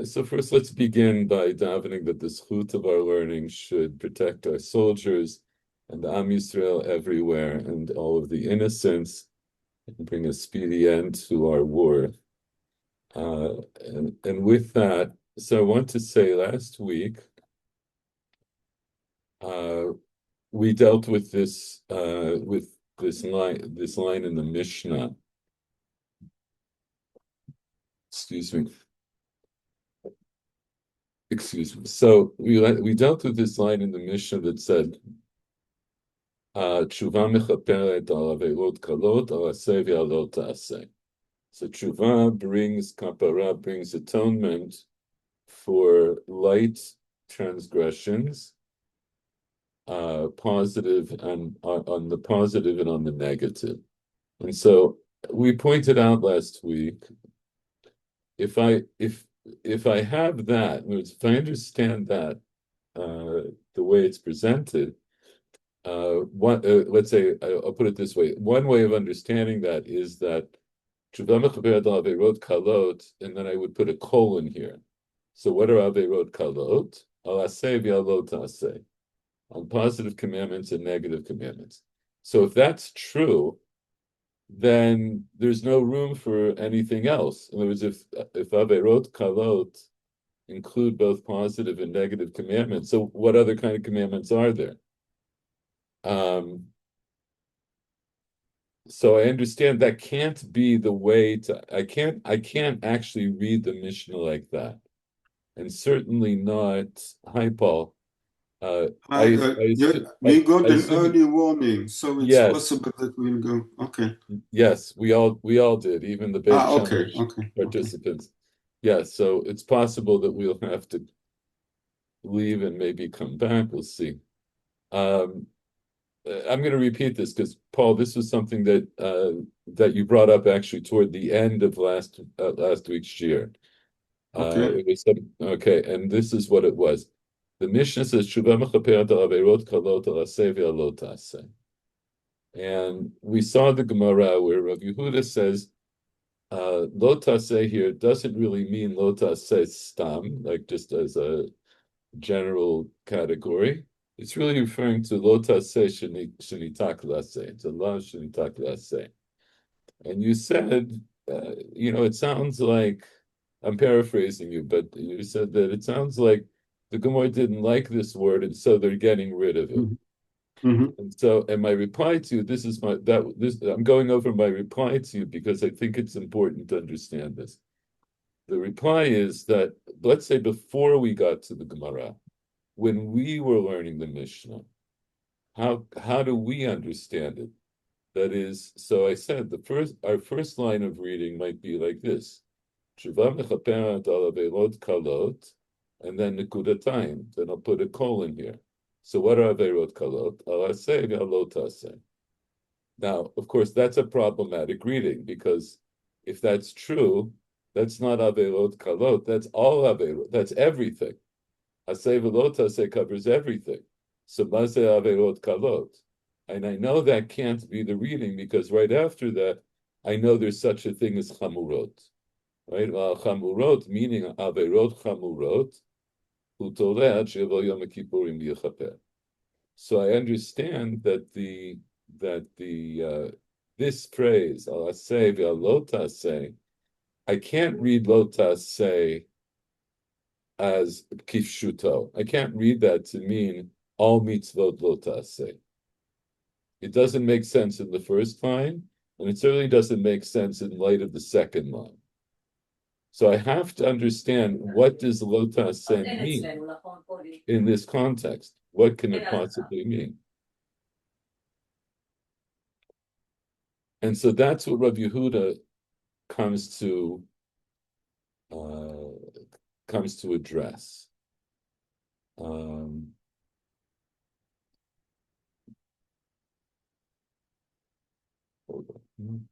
So first, let's begin by davening that the zchut of our learning should protect our soldiers and Am Yisrael everywhere and all of the innocents and bring a speedy end to our war. And with that, so I want to say last week, uh, we dealt with this line in the Mishnah. Excuse me. Excuse me. So we dealt with this line in the Mishnah that said, "Tshuva mechaperet al averot kalot al aseh ve'al ta'aseh." So tshuva brings kapara, brings atonement for light transgressions, positive and on the positive and on the negative. And so we pointed out last week, if I have that, in other words, if I understand that the way it's presented, let's say I'll put it this way: one way of understanding that is that tshuva mechaperet al averot kalot, and then I would put a colon here. So what are averot kalot? Al aseh ve'al lo ta'aseh, on positive commandments and negative commandments. So if that's true, then there's no room for anything else. In other words, if averot kalot include both positive and negative commandments, so what other kind of commandments are there? So I understand that can't be the way to. I can't actually read the Mishnah like that, and certainly not. Hi, Paul. Hi, I we got an assume early warning, so it's yes, possible that we'll go. Okay. yes, we all did, even the Beit Okay, Shemesh okay, okay. participants. Yes, so it's possible that we'll have to leave and maybe come back. We'll see. Um, I'm going to repeat this because Paul, this was something that you brought up actually toward the end of last week's year. Okay. It was okay, and this is what it was. The Mishnah says, "Shuvah mechaperet al averot kalot al aseh ve'al lo ta'aseh." And we saw the Gemara where Rav Yehuda says, "Lo ta'aseh" here doesn't really mean lo ta'aseh stam, like just as a general category. It's really referring to lo ta'aseh shenitak laseh, to la shenitak laseh. And you said, it sounds like, I'm paraphrasing you, but you said that it sounds like the Gemara didn't like this word, and so they're getting rid of it. Mhm, mhm. And so, and my reply to you, this is my that this I'm going over my reply to you because I think it's important to understand this. The reply is that, let's say before we got to the Gemara, when we were learning the Mishnah, how do we understand it? That is, so I said our first line of reading might be like this: Tshuva mechaperet al averot kalot, and then nekudatayim. Then I'll put a colon here. So what are averot kalot? Al aseh ve'al lo ta'aseh. Now, of course, that's a problematic reading because if that's true, that's not averot kalot. That's all averot. That's everything. Aseh ve'lo ta'aseh covers everything. So maseh averot kalot. And I know that can't be the reading because right after that, I know there's such a thing as chamurot, right? Chamurot, meaning averot chamurot, utoleh shevo yom kippurim yichaper. So I understand that the this phrase al aseh ve'al lo ta'aseh, I can't read lo ta'aseh as kifshuto. I can't read that to mean all mitzvot lo ta'aseh. It doesn't make sense in the first line, and it certainly doesn't make sense in light of the second line. So I have to understand, what does lo ta'aseh mean in this context? What can it possibly mean? And so that's what Rav Yehuda comes to uh, comes to address. Um, hold on.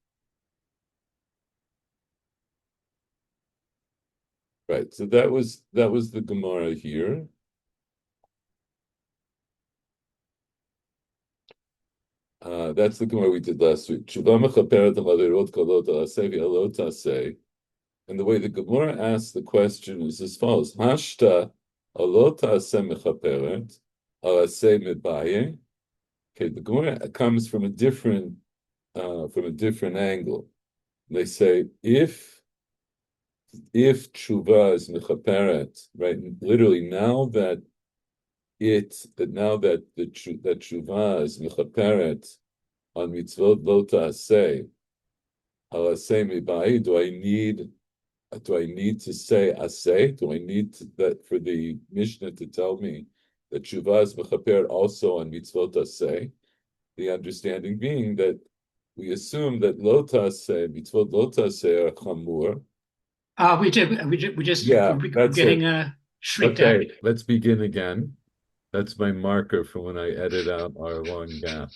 Right. So that was the Gemara here. That's the Gemara we did last week. Tshuva mechaperet al averot kalot al aseh ve'al lo ta'aseh. And the way the Gemara asks the question is as follows: Hashta alota semechaperet alase mebaye. Okay, the Gemara comes from a different angle. They say if tshuva is mechaperet, right? Literally, now that that tshuva is mechaperet on mitzvot lo ta'aseh alaseh mibai, do I need to say aseh? Do I need that for the Mishnah to tell me that tshuva is mechaperet also on mitzvot aseh? The understanding being that we assume that lo ta'aseh, mitzvot lo ta'aseh are chamur. Yeah, we're that's getting it. shrieked at. Okay, let's begin again. That's my marker for when I edit out our long gap.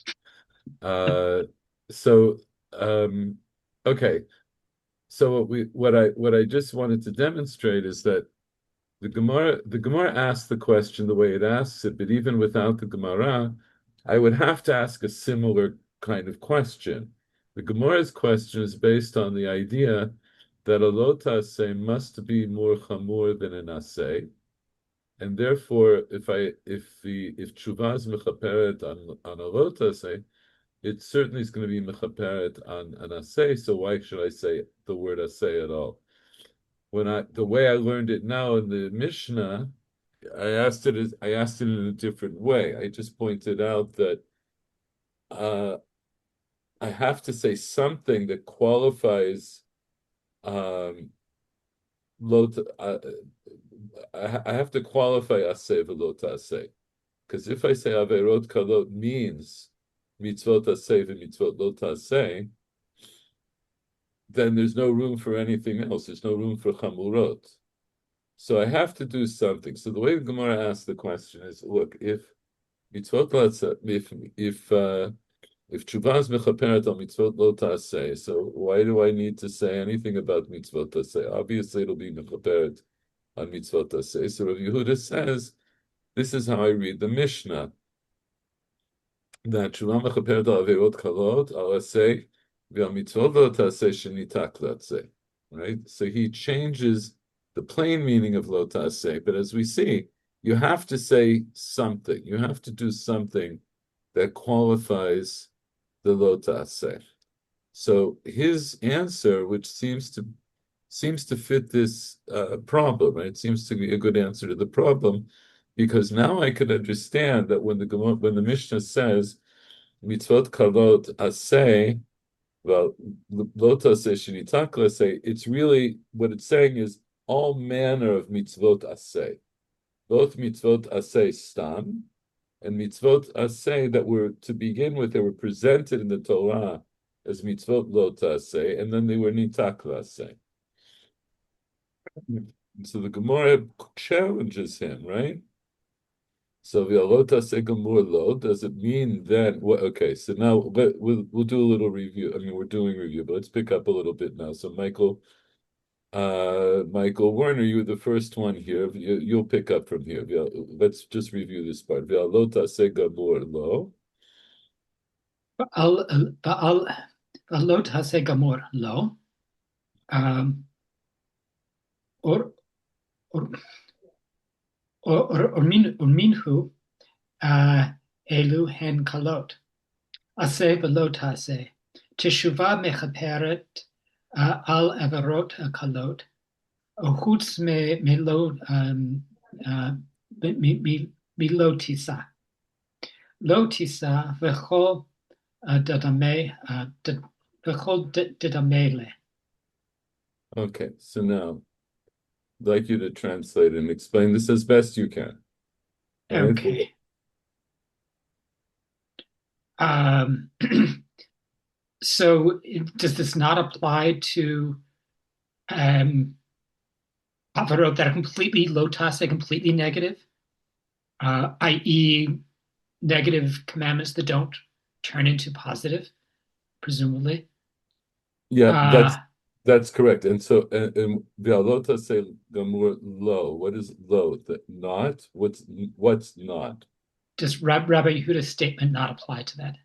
Uh, so, um, okay. So what I just wanted to demonstrate is that the Gemara asks the question the way it asks it, but even without the Gemara, I would have to ask a similar kind of question. The Gemara's question is based on the idea that a lotase must be more chamur than an aseh, and therefore, if tshuva is mechaperet on a lotase, it certainly is going to be mechaperet on an aseh. So why should I say the word aseh at all? The way I learned it now in the Mishnah, I asked it in a different way. I just pointed out that uh, I have to say something that qualifies um, lot. I have to qualify aseh v'lo ta'aseh, because if I say averot kalot means mitzvot aseh v'mitzvot lo ta'aseh, then there's no room for anything else. There's no room for chamurot. So I have to do something. So the way the Gemara asks the question is: look, if mitzvot if tshuva is mechaperet on mitzvot lo ta'aseh, so why do I need to say anything about mitzvot ta'aseh? Obviously, it'll be mechaperet on mitzvot ta'aseh. So Rav Yehuda says, this is how I read the Mishnah: that tshuva mechaperet al averot kalot al aseh v'al mitzvot lo ta'aseh shenitak latzeh. Right. So he changes the plain meaning of lo ta'aseh, but as we see, you have to say something. You have to do something that qualifies the lo ta'aseh. So his answer, which seems to fit this problem, right? It seems to be a good answer to the problem, because now I could understand that when the Mishnah says mitzvot kalot aseh, well, lo ta'aseh shenitak aseh, it's really what it's saying is all manner of mitzvot aseh, both mitzvot aseh stam and mitzvot aseh that were, to begin with, they were presented in the Torah as mitzvot lo ta'aseh, and then they were nitak aseh. So the Gemara challenges him, right? So v'alot aseh gamur lo, does it mean then? Well, okay, so now we'll do a little review. I mean, we're doing review, but let's pick up a little bit now. So Michael Werner, you were the first one here. You'll pick up from here. Let's just review this part. V'alot aseh gamur lo. Alot hase gamor lo, or minhu elu hen kalot ase velot hase teshuva mechaperet al averot kalot chutz milo tisa lo tisa v'chol dadamele. Okay, so now I'd like you to translate and explain this as best you can. Right? Okay. So does this not apply to avarot that are completely low tase, completely negative, i.e., negative commandments that don't turn into positive, presumably? Yeah, that's correct. And so, and v'alot say gamur lo. What is lo? Not? What's not? Does Rabbi Yehuda's statement not apply to that?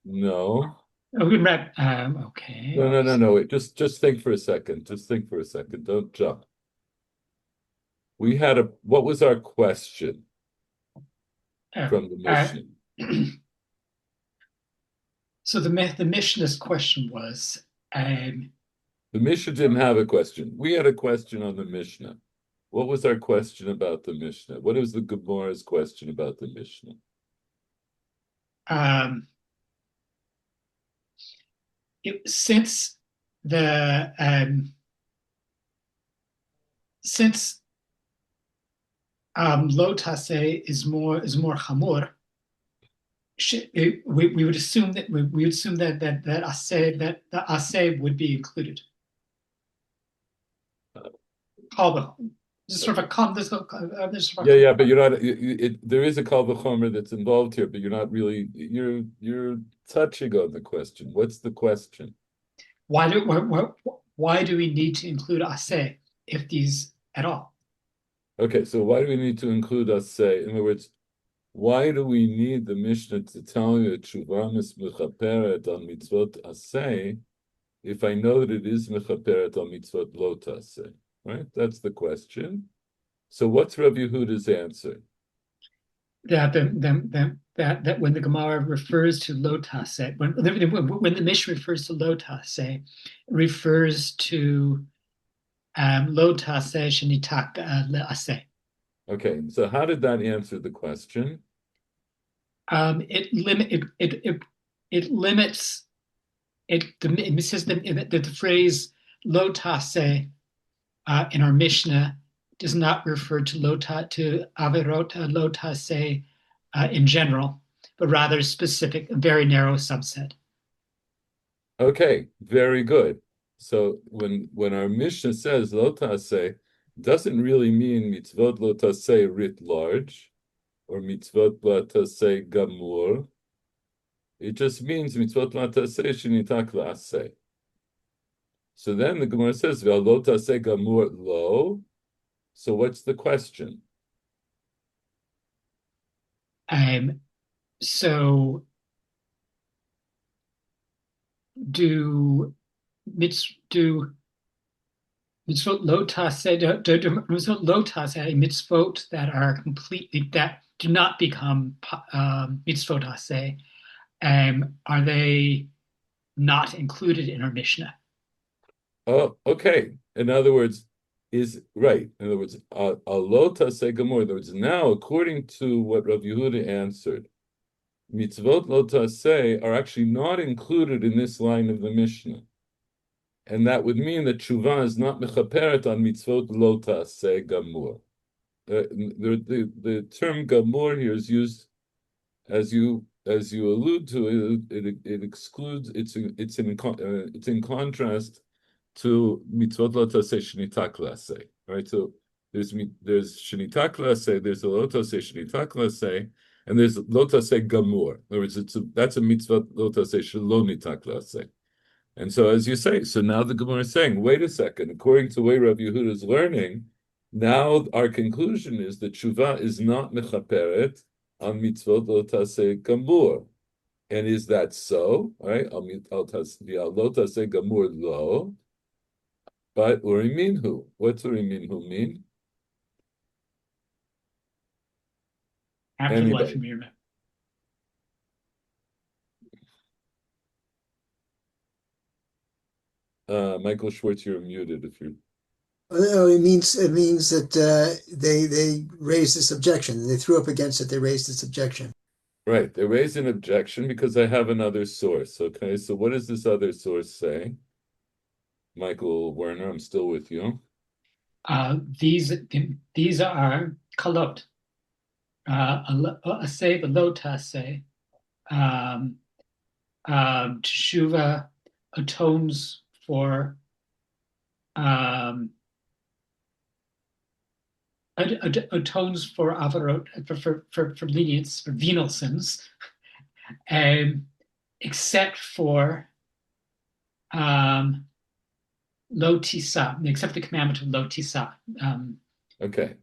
No. Okay. No. Wait, just think for a second. Just think for a second. Don't jump. What was our question from the mission? So the Mishnah's question was, The Mishnah didn't have a question. We had a question on the Mishnah. What was our question about the Mishnah? What is the Gemara's question about the Mishnah? Since the since lo taseh is more chamor, we would assume that we would assume that the aseh would be included. This sort of a Yeah, but you're not. There is a kal v'chomer that's involved here, but you're not really. You're touching on the question. What's the question? Why do we need to include aseh if these at all? Okay, so why do we need to include aseh? In other words, why do we need the Mishnah to tell you that tshuva is mechaperet on mitzvot aseh if I know that it is mechaperet on mitzvot lo taseh? Right, that's the question. So what's Rav Yehuda's answer? That when the Gemara refers to lo taseh, when the Mishnah refers to lo taseh, it refers to lo taseh shenitak le'aseh. Okay, so how did that answer the question? It limits it. It says that the phrase lo taseh in our Mishnah does not refer to averot lo taseh in general, but rather specific, a very narrow subset. Okay, very good. So when our Mishnah says lo taseh, doesn't really mean mitzvot lo taseh writ large, or mitzvot lo taseh gamur. It just means mitzvot lo taseh shenitak la'aseh. So then the Gemara says lo taseh gamur lo. So what's the question? So do mitzvot lo taseh mitzvot that are completely that do not become mitzvot taseh, are they not included in our Mishnah? Oh, okay. In other words, is right. In other words, lo taseh gamur. In other words, now according to what Rav Yehuda answered, mitzvot lo taseh are actually not included in this line of the Mishnah. And that would mean that tshuva is not mechaperet on mitzvot lo taseh gamur. The term gamur here is used, as you allude to, it excludes. It's in contrast to mitzvot lo taseh shenitak laseh. Right. So there's shenitak laseh. There's a lo taseh shenitak laseh. And there's lo taseh gamur. In other words, that's a mitzvah lo taseh shelo nitak laseh. And so, as you say, so now the Gemara is saying, wait a second. According to the way Rav Yehuda is learning, now our conclusion is that tshuva is not mechaperet on mitzvot lo taseh gamur. And is that so? All right, lo taseh gamur lo. But uriminhu. What's uriminhu mean? After the life of Miriam. Michael Schwartz, you're muted if you're. It means that they raised this objection. They threw up against it. They raised this objection. Right. They raised an objection because I have another source. Okay. So what does this other source say? Michael Werner, I'm still with you. These are kalot. A say, the lo taseh. Teshuva atones for atones for avarot, for lenience, for venial sins, except for lo tisa, except the commandment of lo tisa. Okay,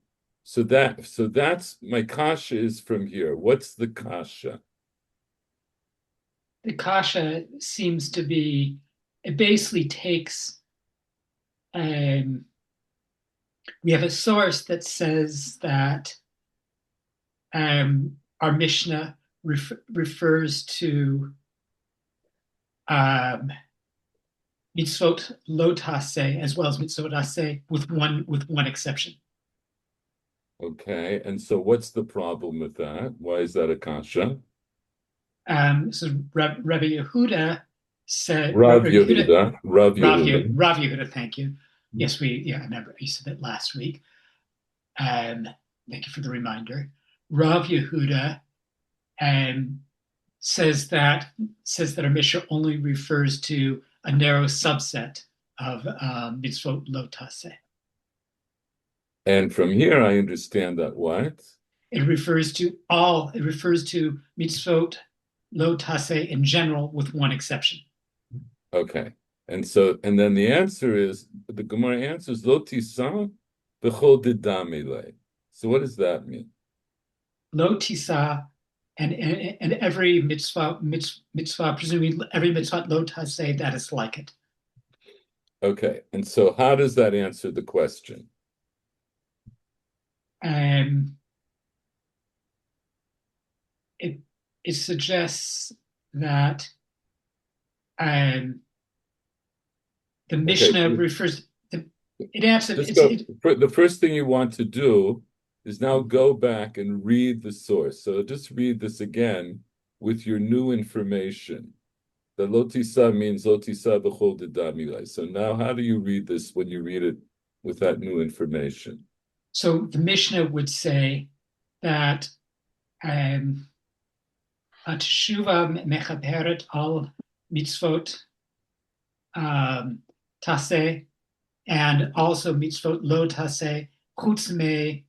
so that's my kasha is from here. What's the kasha? the kasha seems to be, it basically takes, we have a source that says that our Mishnah refers to mitzvot lo taseh as well as mitzvot aseh with one exception. Okay, and so what's the problem with that? Why is that a kasha? So Rabbi Yehuda said, Rav Yehuda. Rav Yehuda, thank you. Yes, I remember you said that last week. Thank you for the reminder. Rav Yehuda says that our Mishnah only refers to a narrow subset of mitzvot lo taseh. And from here, I understand that what? It refers to mitzvot lo taseh in general, with one exception. Okay, and then the answer is, the Gemara answers lo tisa b'chol didamile. So what does that mean? Lo tisa, and every mitzvah, presumably every mitzvah lo taseh that is like it. Okay, and so how does that answer the question? It suggests that the Mishnah refers. It answers. The first thing you want to do is now go back and read the source. So just read this again with your new information. The lotisa means lotisa b'chol didamilai. So now, how do you read this when you read it with that new information? So the Mishnah would say that teshuva mechaperet al mitzvot taseh, and also mitzvot lo taseh chutz mi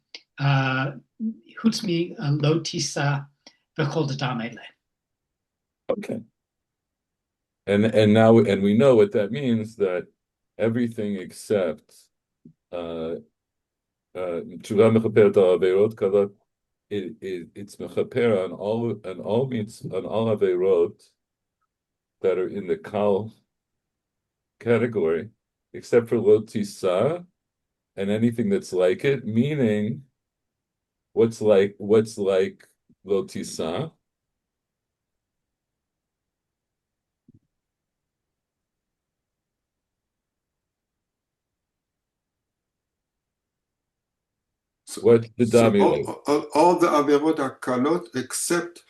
lo tisa v'chol didamile. Okay. And now we know what that means, that everything except it's mechaper on all averot that are in the kal category, except for lo tisa and anything that's like it. Meaning, what's like lo tisa? What the dami like? All the averot are kalot except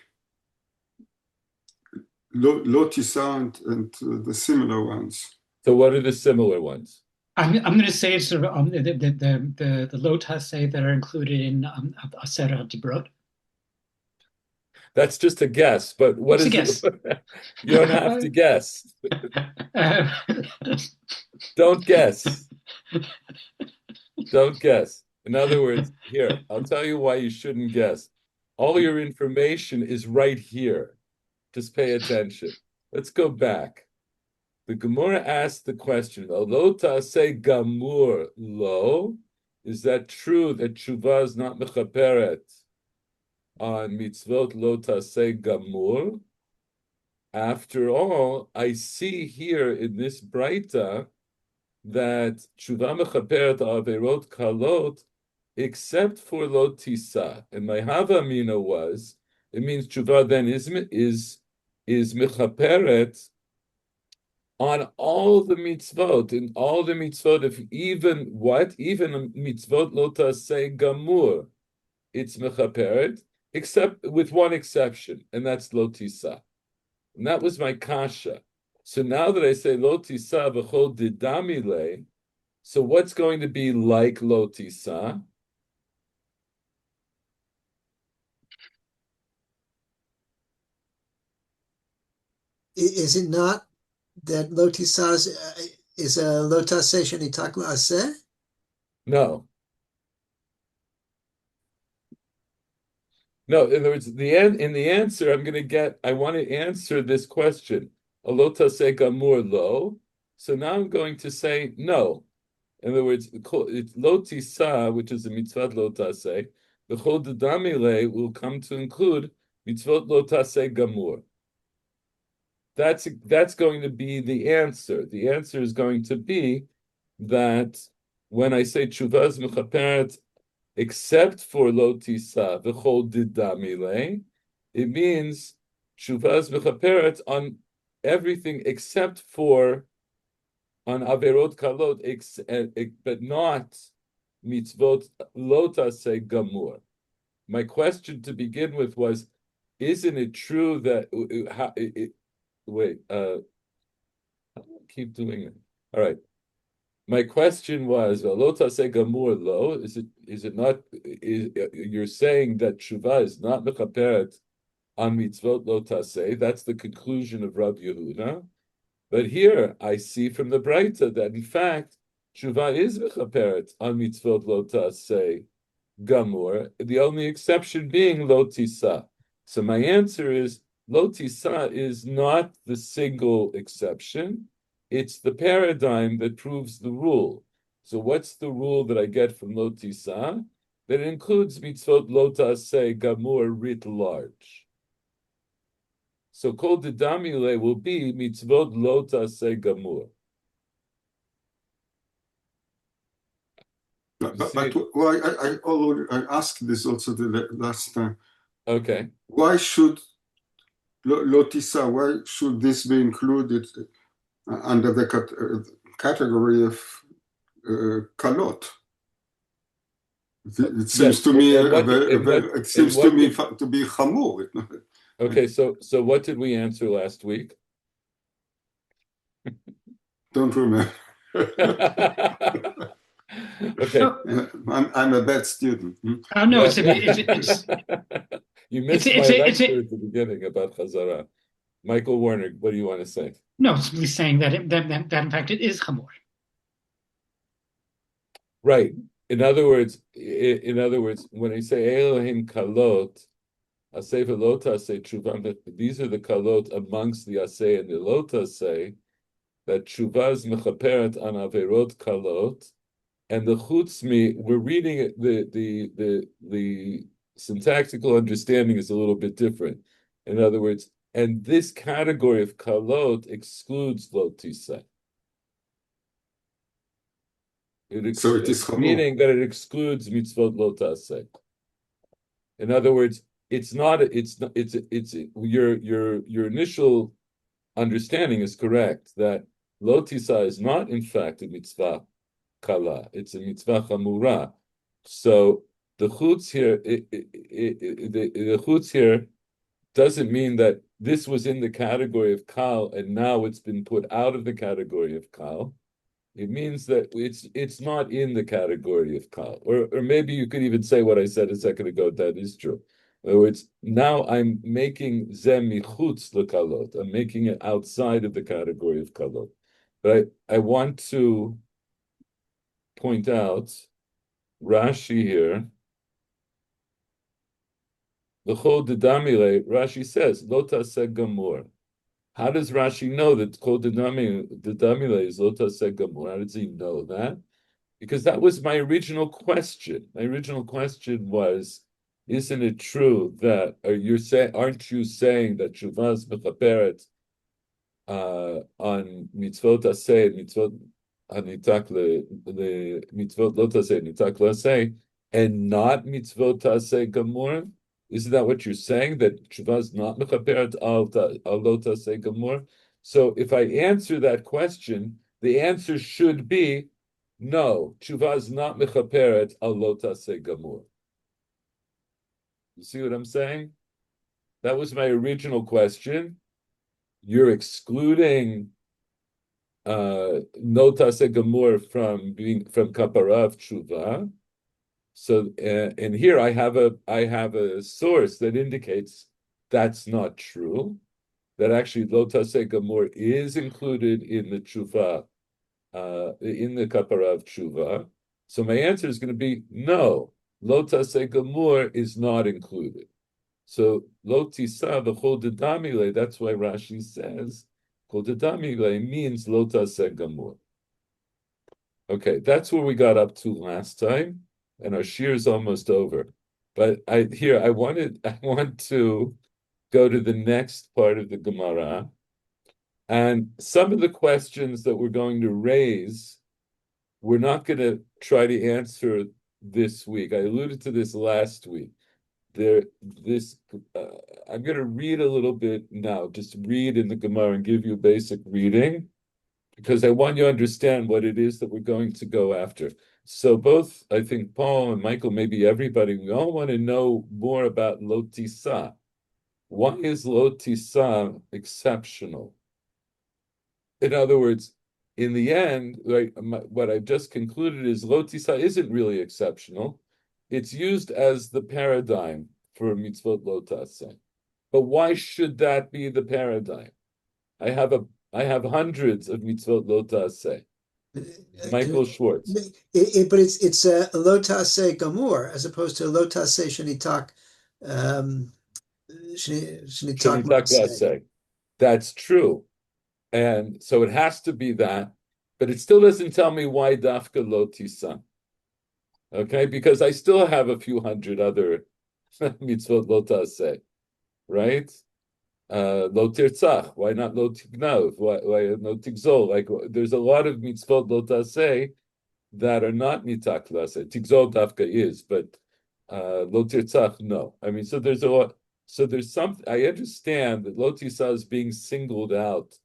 lo tisa and the similar ones. So what are the similar ones? I'm going to say it's the lo taseh that are included in Aseret Dibrot. That's just a guess, but what is it? You don't have to guess. Don't guess. Don't guess. In other words, here, I'll tell you why you shouldn't guess. All your information is right here. Just pay attention. Let's go back. The Gemara asked the question, lo ta'aseh gamur lo, is that true that tshuva is not mechaperet on mitzvot lo ta'aseh gamur? After all, I see here in this Braita that tshuva mechaperet averot kalot, except for lo tisa. And my havamina was, it means tshuva then is mechaperet on all the mitzvot, in all the mitzvot, if even mitzvot lo taseh gamur, it's mechaperet, except with one exception, and that's lo tisa. And that was my kasha. So now that I say lo tisa v'chol didamile, so what's going to be like lo tisa? Is it not that lo tisa is a lo taseh shenitak la'aseh? No. No, in other words, in the answer, I want to answer this question. Lo taseh gamur lo. So now I'm going to say no. In other words, it's lo tisa, which is a mitzvah lo taseh. The chol didamile will come to include mitzvot lo taseh gamur. that's going to be the answer. The answer is going to be that when I say tshuvas mechaperet, except for lo tisa v'chol didamile, it means tshuvas mechaperet on everything except for on averot kalot, but not mitzvot lo taseh gamur. My question to begin with was, isn't it true that wait, keep doing it. All right. My question was, lo taseh gamur lo, is it not, you're saying that tshuva is not mechaperet on mitzvot lo taseh, that's the conclusion of Rav Yehuda. But here I see from the Breita that in fact tshuva is mechaperet on mitzvot lo taseh gamur, the only exception being lo tisa. So my answer is lo tisa is not the single exception. It's the paradigm that proves the rule. So what's the rule that I get from lo tisa? That it includes mitzvot lo taseh gamur writ large. So kol didamile will be mitzvot lo taseh gamur. Well, I already asked this also the last time. Okay. Why should Lotisa? Why should this be included under the category of kalot? It seems to me to be chamur. Okay, so what did we answer last week? Don't remember. Okay. I'm a bad student. Oh no, it's you missed my lecture at the beginning about Chazara. Michael Warner, what do you want to say? No, it's simply saying that that in fact it is chamor. Right. In other words, when I say Elohim kalot, aseh v'lo taseh tshuva, these are the kalot amongst the aseh and the lo taseh, that tshuva is mechaperet on averot kalot, and the chutzmi, we're reading it, the syntactical understanding is a little bit different. In other words, and this category of kalot excludes lo tiseh. So it is meaning that it excludes mitzvot lo taseh. In other words, it's your initial understanding is correct that lo tiseh is not in fact a mitzvah kala, it's a mitzvah chamura. So the chutz here, the chutz here doesn't mean that this was in the category of kal and now it's been put out of the category of kal. It means that it's not in the category of kal, or maybe you could even say what I said a second ago. That is true. In other words, now I'm making zem michutz lekalot. I'm making it outside of the category of kalot. But I want to point out Rashi here. The chol dedamile, Rashi says lo taseh gamur. How does Rashi know that kol dedamile is lo taseh gamur? How does he know that? Because that was my original question. My original question was, isn't it true that aren't you saying that Shuvas mechaperet on mitzvot aseh, mitzvot anitak le mitzvot lo taseh, nitak laseh, and not mitzvot taseh gamur? Isn't that what you're saying? That Shuvah is not mechaperet al lo taseh gamur? So if I answer that question, the answer should be no. Shuvah is not mechaperet al lo taseh gamur. You see what I'm saying? That was my original question. You're excluding no taseh gamur from kapara of tshuva. So and here I have a source that indicates that's not true. That actually lo taseh gamur is included in the tshuva, in the kapara of tshuva. So my answer is going to be no. Lo taseh gamur is not included. So lo tisa v'chol dedamile. That's why Rashi says chol dedamile means lo taseh gamur. Okay, that's where we got up to last time, and our shir is almost over. But I want to go to the next part of the Gemara, And some of the questions that we're going to raise, we're not going to try to answer this week. I alluded to this last week. There, this I'm going to read a little bit now. Just read in the Gemara and give you a basic reading, because I want you to understand what it is that we're going to go after. So both, I think, Paul and Michael, maybe everybody, we all want to know more about Lo Tisa. Why is Lo Tisa exceptional? In other words, in the end, right, what I've just concluded is Lo Tisa isn't really exceptional. It's used as the paradigm for mitzvot Lo Taseh. But why should that be the paradigm? I have hundreds of mitzvot Lo Taseh. Michael Schwartz. But it's a lo taseh gamur as opposed to a lo taseh shenitak shenitak Shenitak maseh. Laseh. That's true. And so it has to be that, but it still doesn't tell me why Dafka Lo Tisa. Okay, because I still have a few hundred other mitzvot Lo Taseh, right? Lo Tirtzach, why not Lo Tignav? Why no Tigzol? Like there's a lot of mitzvot Lo Taseh that are not nitak laseh. Tigzol dafka is, but lo tirtzach, no. I mean, so there's a lot. So there's some. I understand that lo tisa is being singled out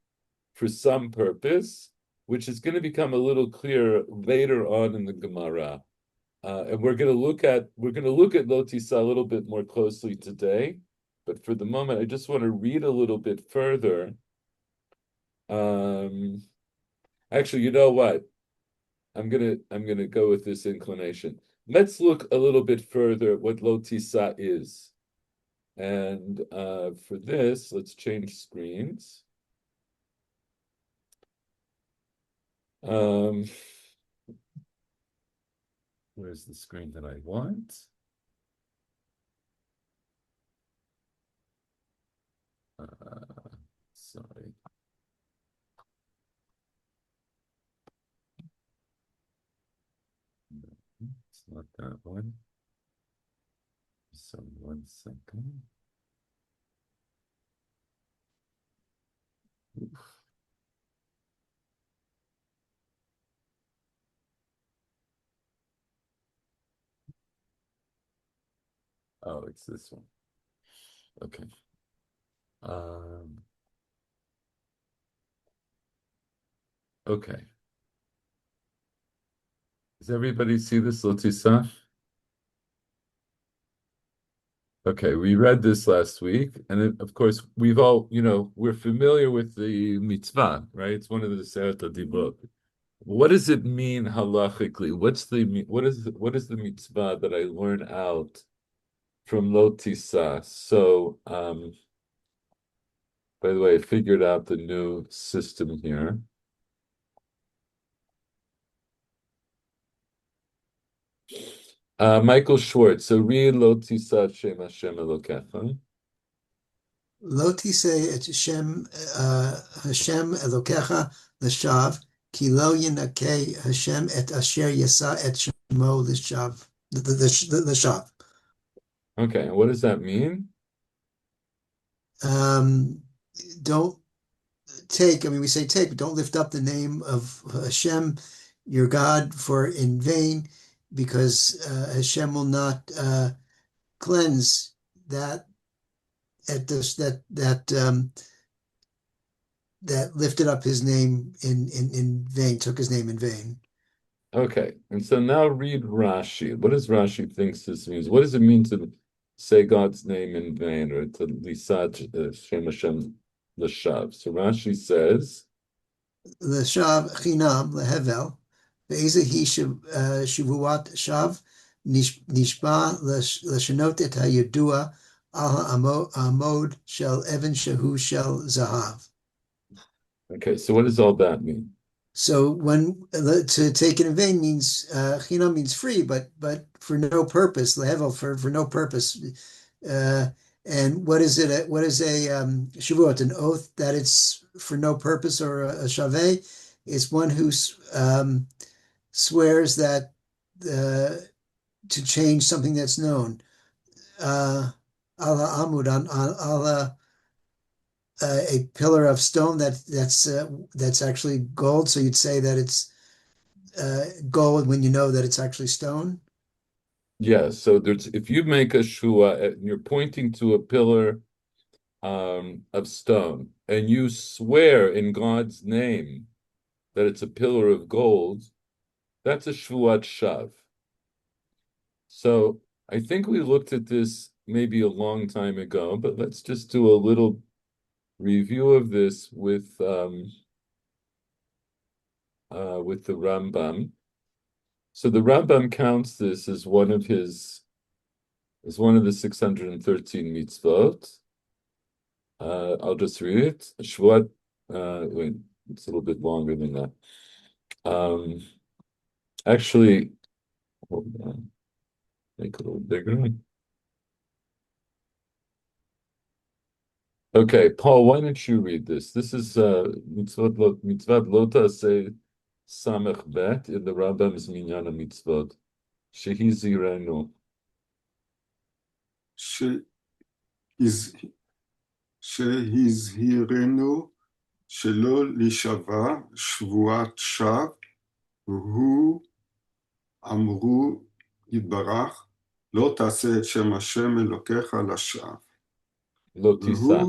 for some purpose, which is going to become a little clearer later on in the Gemara. And we're going to look at lo tisa a little bit more closely today. But for the moment, I just want to read a little bit further. Actually, you know what? I'm gonna go with this inclination. Let's look a little bit further at what lo tisa is. And for this, let's change screens. Where's the screen that I want? Sorry. No, it's not that one. So 1 second. Oof. Oh, it's this one. Okay. Okay. Does everybody see this, Lo Tisa? Okay, we read this last week, and of course, we've all, we're familiar with the mitzvah, right? It's one of the Seret Dibot. What does it mean halachically? What is the mitzvah that I learn out from Lo Tisa? So, by the way, I figured out the new system here. Michael Schwartz. So read Lo Tisa Shem Hashem Elokecha. Lo tiseh et Hashem Elokecha l'shav, ki lo yinakeh Hashem et asher yasa et shemo l'shav. L'shav. Okay, and what does that mean? Don't take, I mean, we say take, but don't lift up the name of Hashem, your God, for in vain, because Hashem will not cleanse that at this that lifted up his name in vain, took his name in vain. Okay, and so now read Rashi. What does Rashi thinks this means? What does it mean to say God's name in vain, or to lisat Shem Hashem l'shav? So Rashi says, L'shav chinam lehevel, ve'eze hi shivuat shav, nishba l'shanot et hayedua al ha'amod shel even shehu shel zahav. okay, so what does all that mean? So when to take it in vain means chinam means free, but for no purpose, lehevel for no purpose. And what is it? What is a shavuot? An oath that it's for no purpose, or a shaveh is one who swears that to change something that's known. Allah amud on Allah a pillar of stone that's actually gold. So you'd say that it's gold when you know that it's actually stone. Yeah, so there's if you make a shua and you're pointing to a pillar of stone and you swear in God's name that it's a pillar of gold, that's a shvuat shav. So I think we looked at this maybe a long time ago, but let's just do a little review of this with the Rambam. So the Rambam counts this as one of the 613 mitzvot. I'll just read it. Shvuat, wait, it's a little bit longer than that. Actually, hold on, make it a little bigger. Okay, Paul, why don't you read this? This is mitzvat lo ta'aseh samech bet in the Rambam's Minyan HaMitzvot. Shehi zirenu. שהזהירנו שלא להישבע שבועת שווא, והוא אמרו יתברך, לא תעשה את שם השם אלוקיך לשווא. Lo tisa.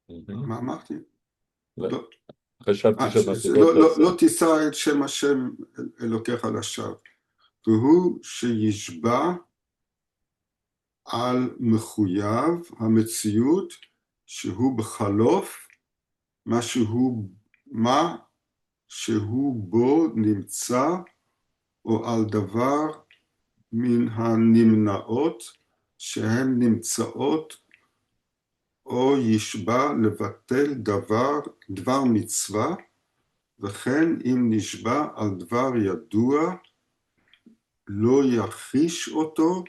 והוא, מה אמרתי? לא. חשבתי שאמרת לא תישא את שם השם אלוקיך לשווא. והוא שישבע על מחויב המציאות שהוא בחלוף מה שהוא בו נמצא או על דבר מן הנמנעות שהן נמצאות או ישבע לבטל דבר מצווה וכן אם נשבע על דבר ידוע לא יחיש אותו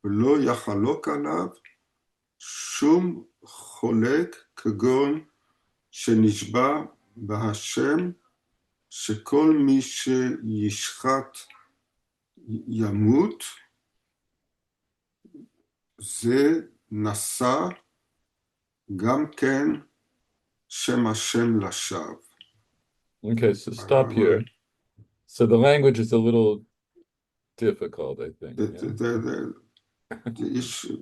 ולא יחלוק עליו שום חולק כגון שנשבע בהשם שכל מי שישחט ימות זה נשא גם כן שם השם לשווא. Okay, so stop here. So the language is a little difficult, I think.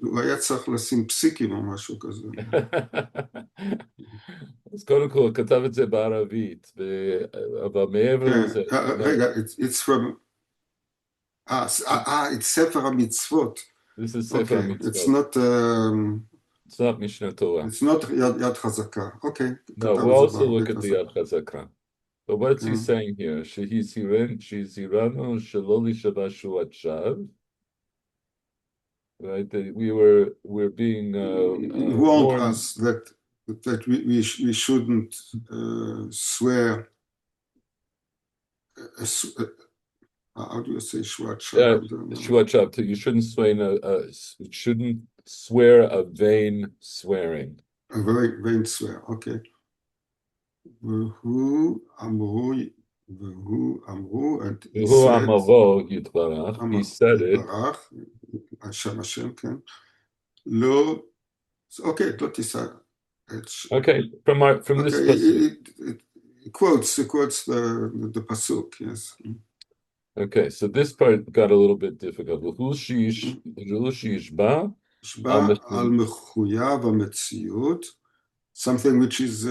הוא היה צריך לשים פסיקים או משהו כזה. אז קודם כל, כתב את זה בערבית, אבל מעבר לזה... רגע, it's from... it's ספר המצוות. This is ספר המצוות. It's not משנה תורה. It's not יד חזקה. Okay. No, we'll also look at the יד חזקה. But what's he saying here? שהזהירנו שלא להישבע שבועת שווא. Right, that we're being warned us that we shouldn't swear. How do you say shvuat shav? Shvuat shav. You shouldn't swear a vain swearing. A very vain swear. Okay. והוא אמרו, and he said it. השם, כן. לא, okay, לא תישא. Okay, from this pasuk. It quotes the pasuk, yes. Okay, so this part got a little bit difficult. ישבע על מחויב המציאות, something which is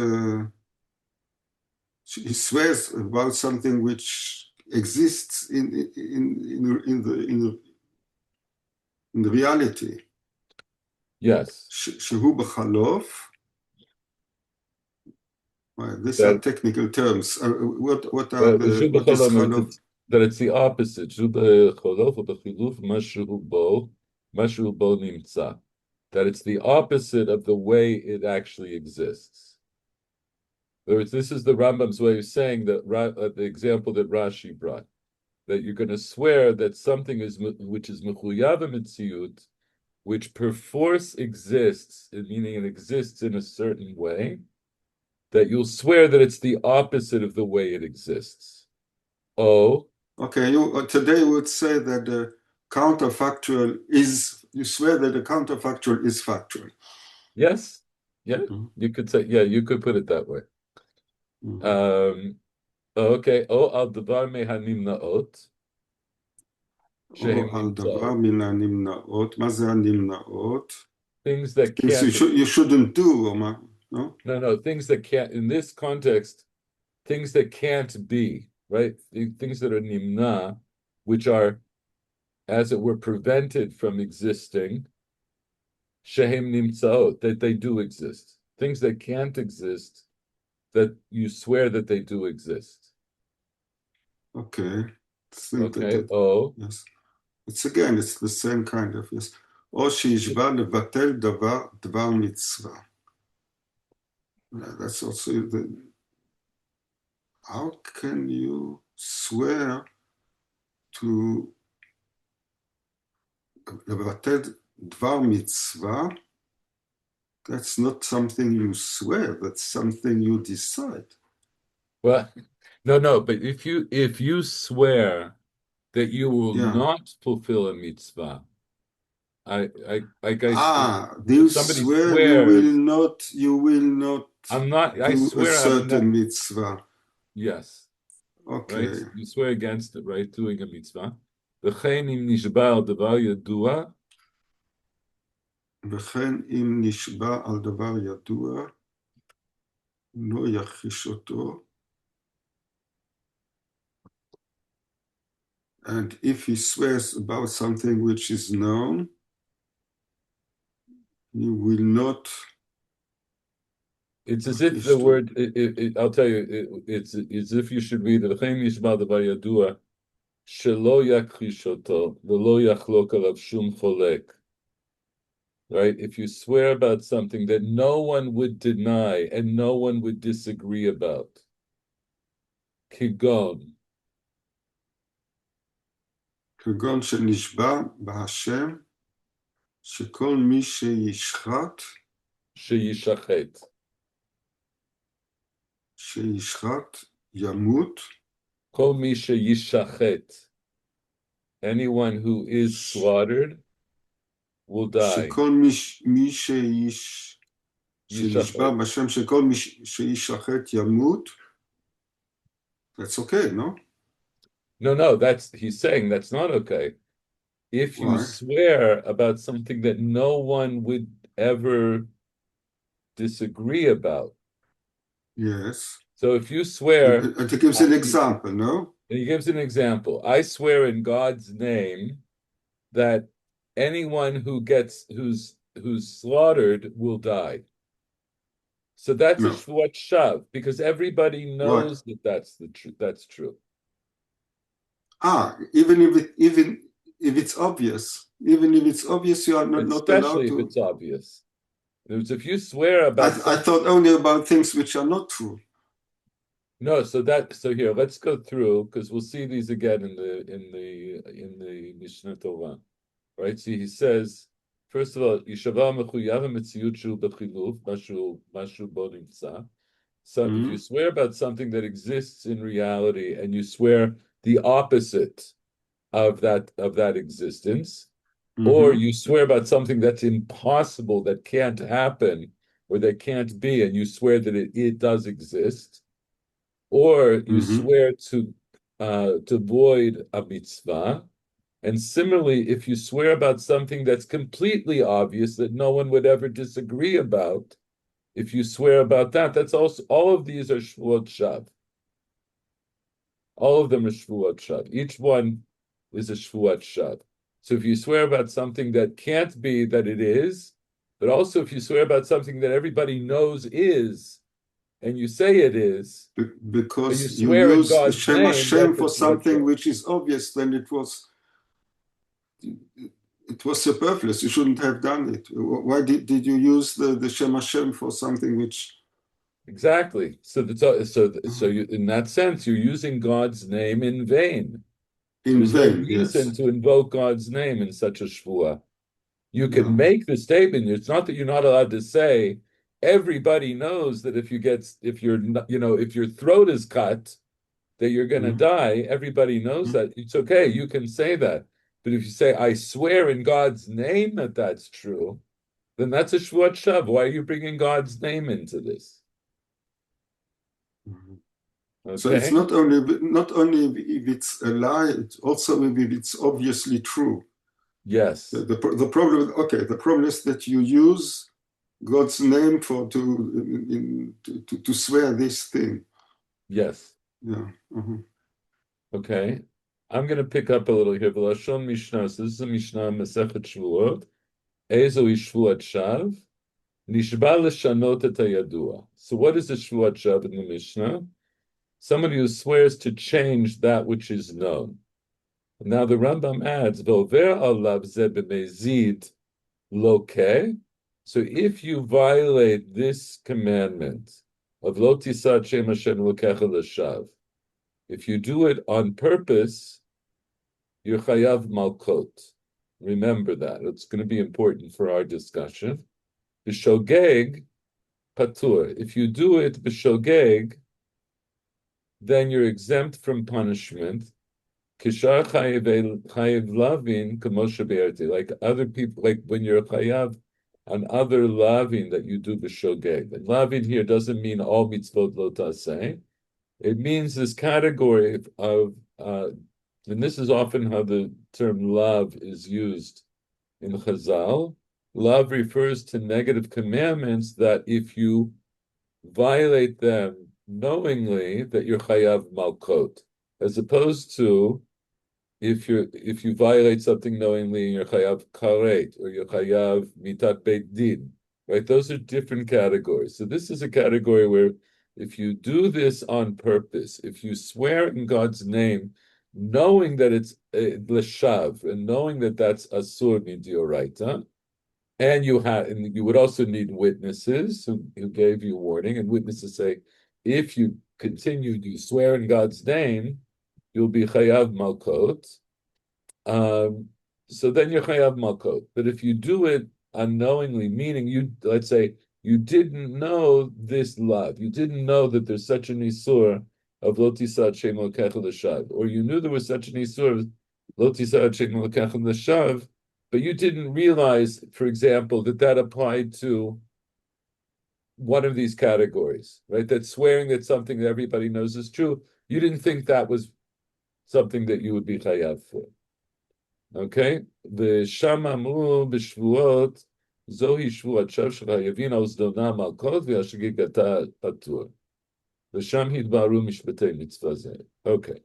he swears about something which exists in the reality. Yes. שהוא בחלוף. These are technical terms. What are what is חלוף? That it's the opposite. שהוא בחלוף או בחילוף משהו בו נמצא. That it's the opposite of the way it actually exists. In other words, this is the Rambam's way of saying that the example that Rashi brought, that you're going to swear that something which is mechuyav mitziyut, which perforce exists, meaning it exists in a certain way, that you'll swear that it's the opposite of the way it exists. Oh. Okay, today we would say that the counterfactual is, you swear that the counterfactual is factual. Yes. Yeah. Mhm. You could say, yeah, you could put it that way. Mhm. Okay. או על דבר מהנמנעות, או שהן על דבר נמצאות. מן הנמנעות. מה זה הנמנעות? Things that Things can't, you shouldn't do, או מה? No? no, things that can't, in this context, things that can't be, right? Things that are nimna, which are, as it were, prevented from existing, shehem nimtzaot, that they do exist. Things that can't exist, that you swear that they do exist. Okay. Think Okay, oh, yes. It's the same kind of, yes. או שישבע לבטל דבר מצווה. That's also how can you swear to לבטל דבר מצווה? That's not something you swear, that's something you decide. well, no, but if you swear that you will not fulfill a mitzvah, I guess you if somebody swear swears, you will not I do a swear I'm not, certain mitzvah. yes, Okay. right? You swear against it, right? Doing a mitzvah. וכן אם נשבע על דבר ידוע, וכן אם נשבע על דבר ידוע, לא יכחיש אותו. And if he swears about something which is known, he will not. it's as if the word, I'll tell you, it's as if you should read it. וכן נשבע דבר ידוע, שלא יכחיש אותו, ולא יחלוק עליו שום חולק. Right? If you swear about something that no one would deny and no one would disagree about. Kigon. כגון שנשבע בהשם, שכל מי שישחט, Sheyishachet. ימות. Kol mi sheyishachet. Anyone who is slaughtered will die. שכל מי שנשבע בשם שכל מי שישחט ימות. That's okay, no? No, he's saying that's not okay. If you Why? swear about something that no one would ever disagree about. Yes. So if you swear, And it gives an example, no? and he gives an example. I swear in God's name that anyone who's slaughtered will die. So that's a No. shvuat shav because everybody knows that that's the truth. That's true. Even if it's obvious, you are not allowed Especially to. if it's obvious. If you swear about, I thought only about things which are not true. no. So here, let's go through because we'll see these again in the Mishnah Torah, right? See, he says. First of all, Yishava mechuyav metziyut shu bechiluf mashu bo nimtza. So if you swear about something that exists in reality and you swear the opposite of that existence, or you swear about something that's impossible, that can't happen, or that can't be, and you swear that it does exist, or you swear to void a mitzvah. And similarly, if you swear about something that's completely obvious that no one would ever disagree about, if you swear about that, that's also, all of these are shvuot shav. All of them are shvuot shav. Each one is a shvuot shav. So if you swear about something that can't be that it is, but also if you swear about something that everybody knows is, and you say it is, because you you swear in use God's Shem name, Hashem for that's a shvuot something shav. which is obvious, then it was superfluous. You shouldn't have done it. Why did you use the Shem Hashem for something which? Exactly. So you, in that sense, you're using God's name in vain. There's no reason Yes. to invoke God's name in such a shvuah. You can No. make the statement. It's not that you're not allowed to say. Everybody knows that if your throat is cut, that you're going to die. Everybody knows that. It's okay. You can say that. But if you say, I swear in God's name that that's true, then that's a shvuat shav. Why are you bringing God's name into this? Mhm. Okay. So it's not only if it's a lie, it's also if it's obviously true. Yes. The problem is that you use God's name to swear this thing. Yes. Yeah. Mhm. Okay. I'm going to pick up a little here. V'lashon Mishnah. So this is a Mishnah Masechet Shvuot. Ezo is shvuat shav. Nishba l'shanot et hayadua. So what is a shvuat shav in the Mishnah? Somebody who swears to change that which is known. Now the Rambam adds, "V'over alav ze b'mezid loke." So if you violate this commandment of lo tisad shem Hashem lokecha l'shav, if you do it on purpose, you're chayav malkot. Remember that. It's going to be important for our discussion. B'shogeg patur. If you do it b'shogeg, then you're exempt from punishment. Kishar chayiv lavin kamosha be'erti. Like other people, like when you're chayav on other lavin that you do b'shogeg. And lavin here doesn't mean all mitzvot lo taseh. It means this category of, and this is often how the term lav is used in Chazal. Lav refers to negative commandments that if you violate them knowingly, that you're chayav malkot, as opposed to if you violate something knowingly, you're chayav karet or you're chayav mitat beit din, right? Those are different categories. So this is a category where if you do this on purpose, if you swear in God's name, knowing that it's l'shav and knowing that that's asur midioraita, and you would also need witnesses who gave you warning, and witnesses say, if you continue to swear in God's name, you'll be chayav malkot. So then you're chayav malkot. But if you do it unknowingly, meaning let's say you didn't know this love, you didn't know that there's such an isur of lo tisad shem lokecha l'shav, or you knew there was such an isur of lo tisad shem lokecha l'shav, but you didn't realize, for example, that applied to one of these categories, right? That swearing that something that everybody knows is true, you didn't think that was something that you would be chayav for. Okay? The Shamamu b'shvuot zohi shvuat shav shechayavin ozdona malkot v'ashgigata patur. The Sham hidbaru mishpatei mitzvah zeh. Okay.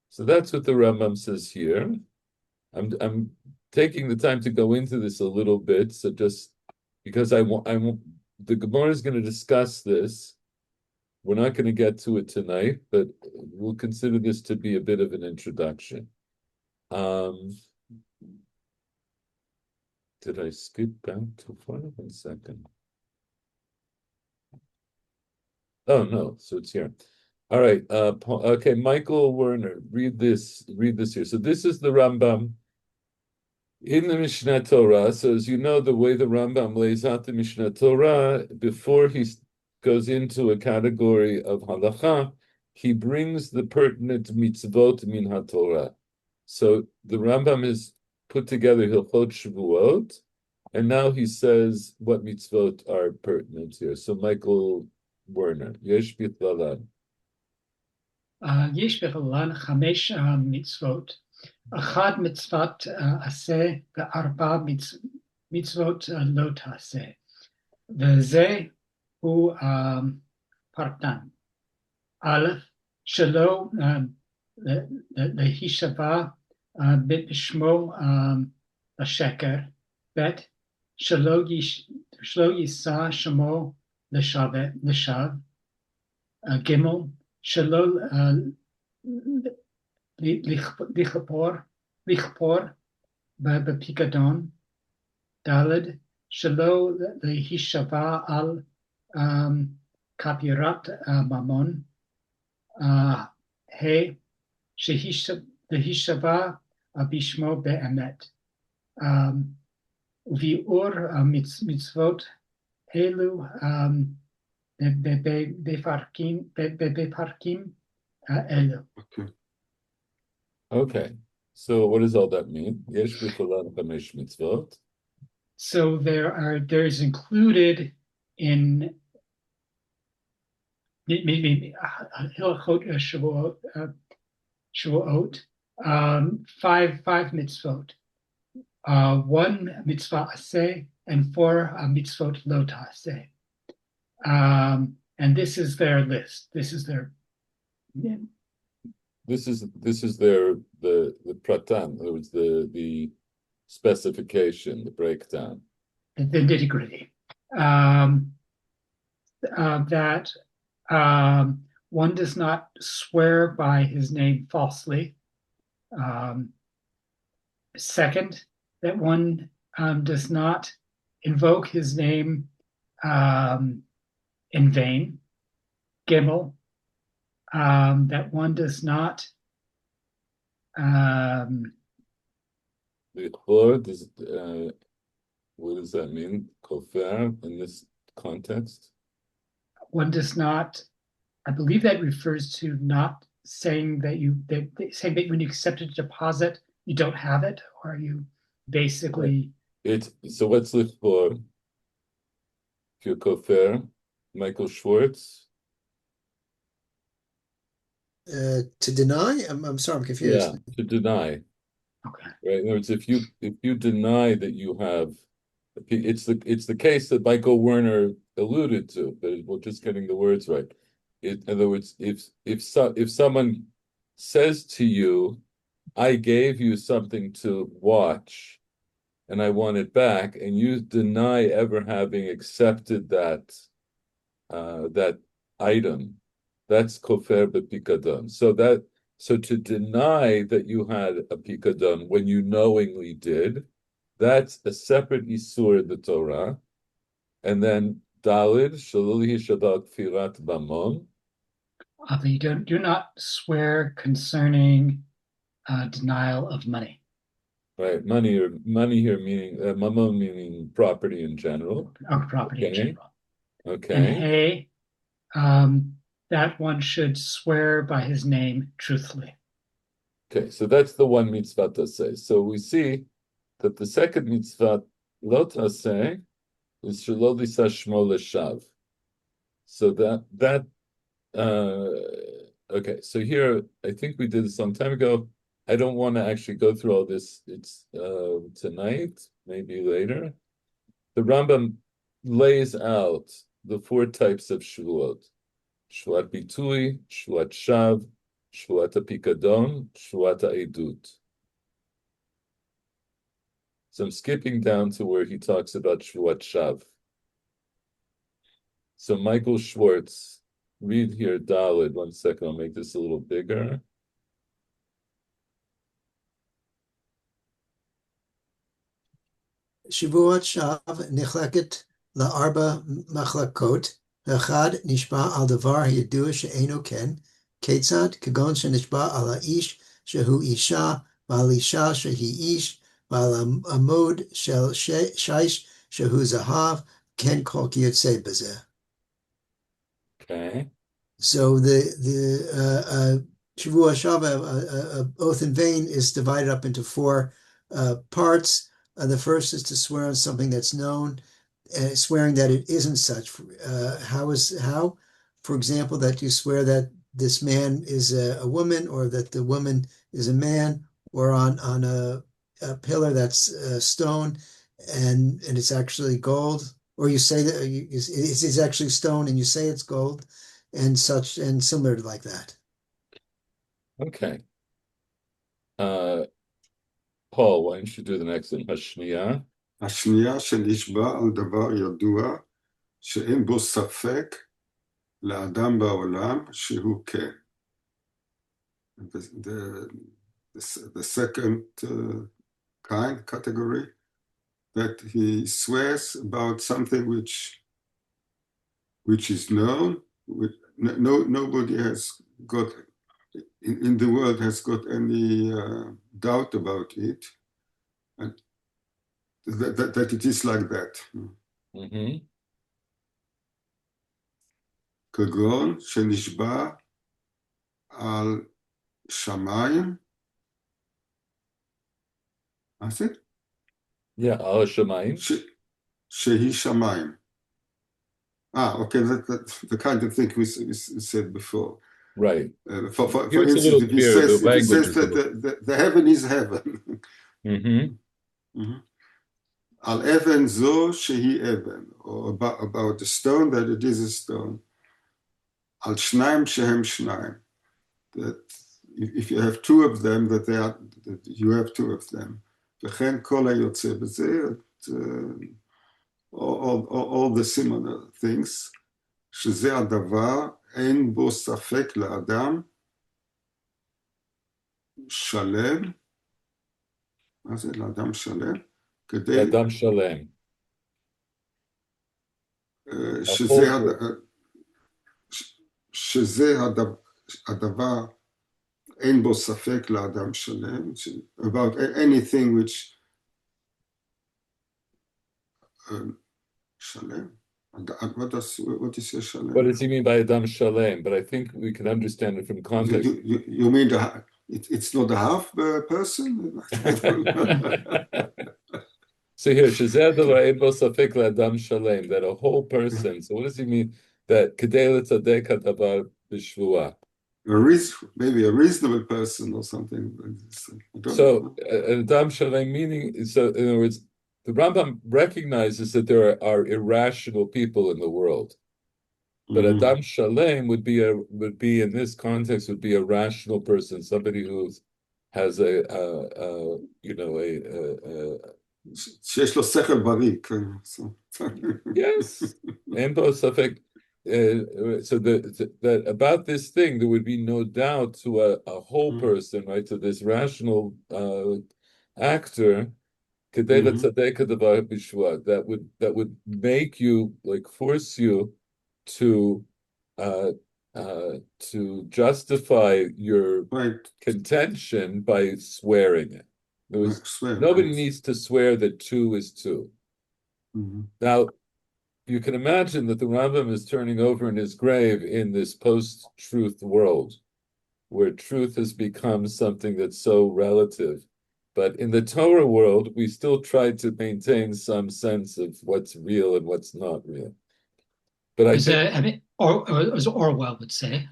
So that's what the Rambam says here. I'm taking the time to go into this a little bit, so just because I want the Gemara is going to discuss this. We're not going to get to it tonight, but we'll consider this to be a bit of an introduction. Did I skip back too far? 1 second. Oh no, so it's here. All right. Okay, Michael Werner, read this here. So this is the Rambam in the Mishnah Torah. So as you know, the way the Rambam lays out the Mishnah Torah, before he goes into a category of halacha, he brings the pertinent mitzvot min haTorah. So the Rambam is put together Hilchot Shavuot, and now he says what mitzvot are pertinent here. So Michael Werner, Yesh Bichlalan. יש בכללן 5 מצוות. 1 מצוות עשה ו4 מצוות לא תעשה. וזה הוא פרטן. א', שלא להישבע בשמו לשקר. ב', שלא יישא שמו לשווא. ג', שלא לכפור בפיקדון. ד', שלא להישבע על כפירת ממון. להישבע בשמו באמת. וביאור מצוות אלו בפרקים אלו. Okay, so what does all that mean? Yesh b'cholan 5 mitzvot. So there's included in Hilchot Shavuot, five mitzvot, one mitzvah aseh and four mitzvot lo ta'aseh. And this is their list. This is their This is their the pratan. It was the specification, the breakdown. the nitty-gritty. That one does not swear by his name falsely. Second, that one does not invoke his name in vain. Gimel, that one does not The chor, what does that mean? Kofer in this context? one does not, I believe that refers to not saying that saying that when you accept a deposit, you don't have it, or you basically So what's the chor? If you're kofer, Michael Schwartz. To deny? I'm sorry, I'm confused. Yeah, to deny. okay. Right. In other words, if you deny that you have, it's the case that Michael Werner alluded to, but we're just getting the words right. In other words, if someone says to you, "I gave you something to watch, and I want it back," and you deny ever having accepted that item, that's kofer b'pikadon. So to deny that you had a pikadon when you knowingly did, that's a separate isur in the Torah. And then dalid shaluli shadak firat bamon. You do not swear concerning denial of money. Right, money here meaning mamon meaning property in general. Or property in Okay. general. And Okay. hey, that one should swear by his name truthfully. Okay, so that's the one mitzvah to say. So we see that the second mitzvah lo taseh is shelo lisa shmo leshav. So okay. So here I think we did this some time ago. I don't want to actually go through all this. It's tonight, maybe later. The Rambam lays out the four types of shvuot: shvuat bitui, shvuat shav, shvuat apikadon, shvuat edut. So I'm skipping down to where he talks about shvuat shav. So Michael Schwartz, read here Dalid. 1 second, I'll make this a little bigger. Shavuot Shav nichleket la'arba machlakot. Echad nishba al davar yadua she'eno ken. Ketzad kagon shenishba al ha'ish shehu isha v'al isha shehi ish v'al amod shel shaish shehu zahav ken kol kiyotzei bazeh. Okay. So the Shavua Shava, oath in vain, is divided up into four parts. The first is to swear on something that's known, swearing that it isn't such. How? For example, that you swear that this man is a woman, or that the woman is a man, or on a pillar that's stone, and it's actually gold, or you say that it's actually stone, and you say it's gold, and such, and similar like that. Okay. Paul, why don't you do the next one? Hashniya. השנייה שנשבע על דבר ידוע שאין בו ספק לאדם בעולם שהוא כן. The second category, that he swears about something which is known, nobody has got in the world has got any doubt about it, and that it is like that. Mm-hmm. כגון שנשבע על שמיים, מה זה? Yeah, al shamayim. Shehi shamayim. Okay, that's the kind of thing we said before. Right. For Here it's a instance, little if he clearer. The language says is a that little. the heaven is heaven, al even zo shehi even, or about the stone that it is a stone, al shnaim shehem shnaim, that if you have two of them, that you have two of them. וכן כל היוצא בזה, all the similar things, שזה הדבר, אין בו ספק לאדם, שלם, מה זה לאדם שלם? כדי... Adam shalem. שזה הדבר, אין בו ספק לאדם שלם, about anything which... שלם? What do you say, shalem? What does he mean by Adam Shalem? But I think we can understand it from context. You mean it's not a half person? So here, Adam Shalem, that a whole person. So what does he mean? That Kedei Tzadek Hadavar B'Shvua. Maybe a reasonable person or something. So Adam Shalem meaning, so in other words, the Rambam recognizes that there are irrational people in the world. But Adam Shalem would be in this context would be a rational person, somebody who has שיש לו שכל בריא. Yes, so that about this thing there would be no doubt to a whole person, right? To this rational actor, that would make you, like, force you to justify your contention by swearing it. Nobody needs to swear that 2 is 2. Now, you can imagine that the Rambam is turning over in his grave in this post-truth world, where truth has become something that's so relative. But in the Torah world, we still try to maintain some sense of what's real and what's not real. But I think, as Orwell would say,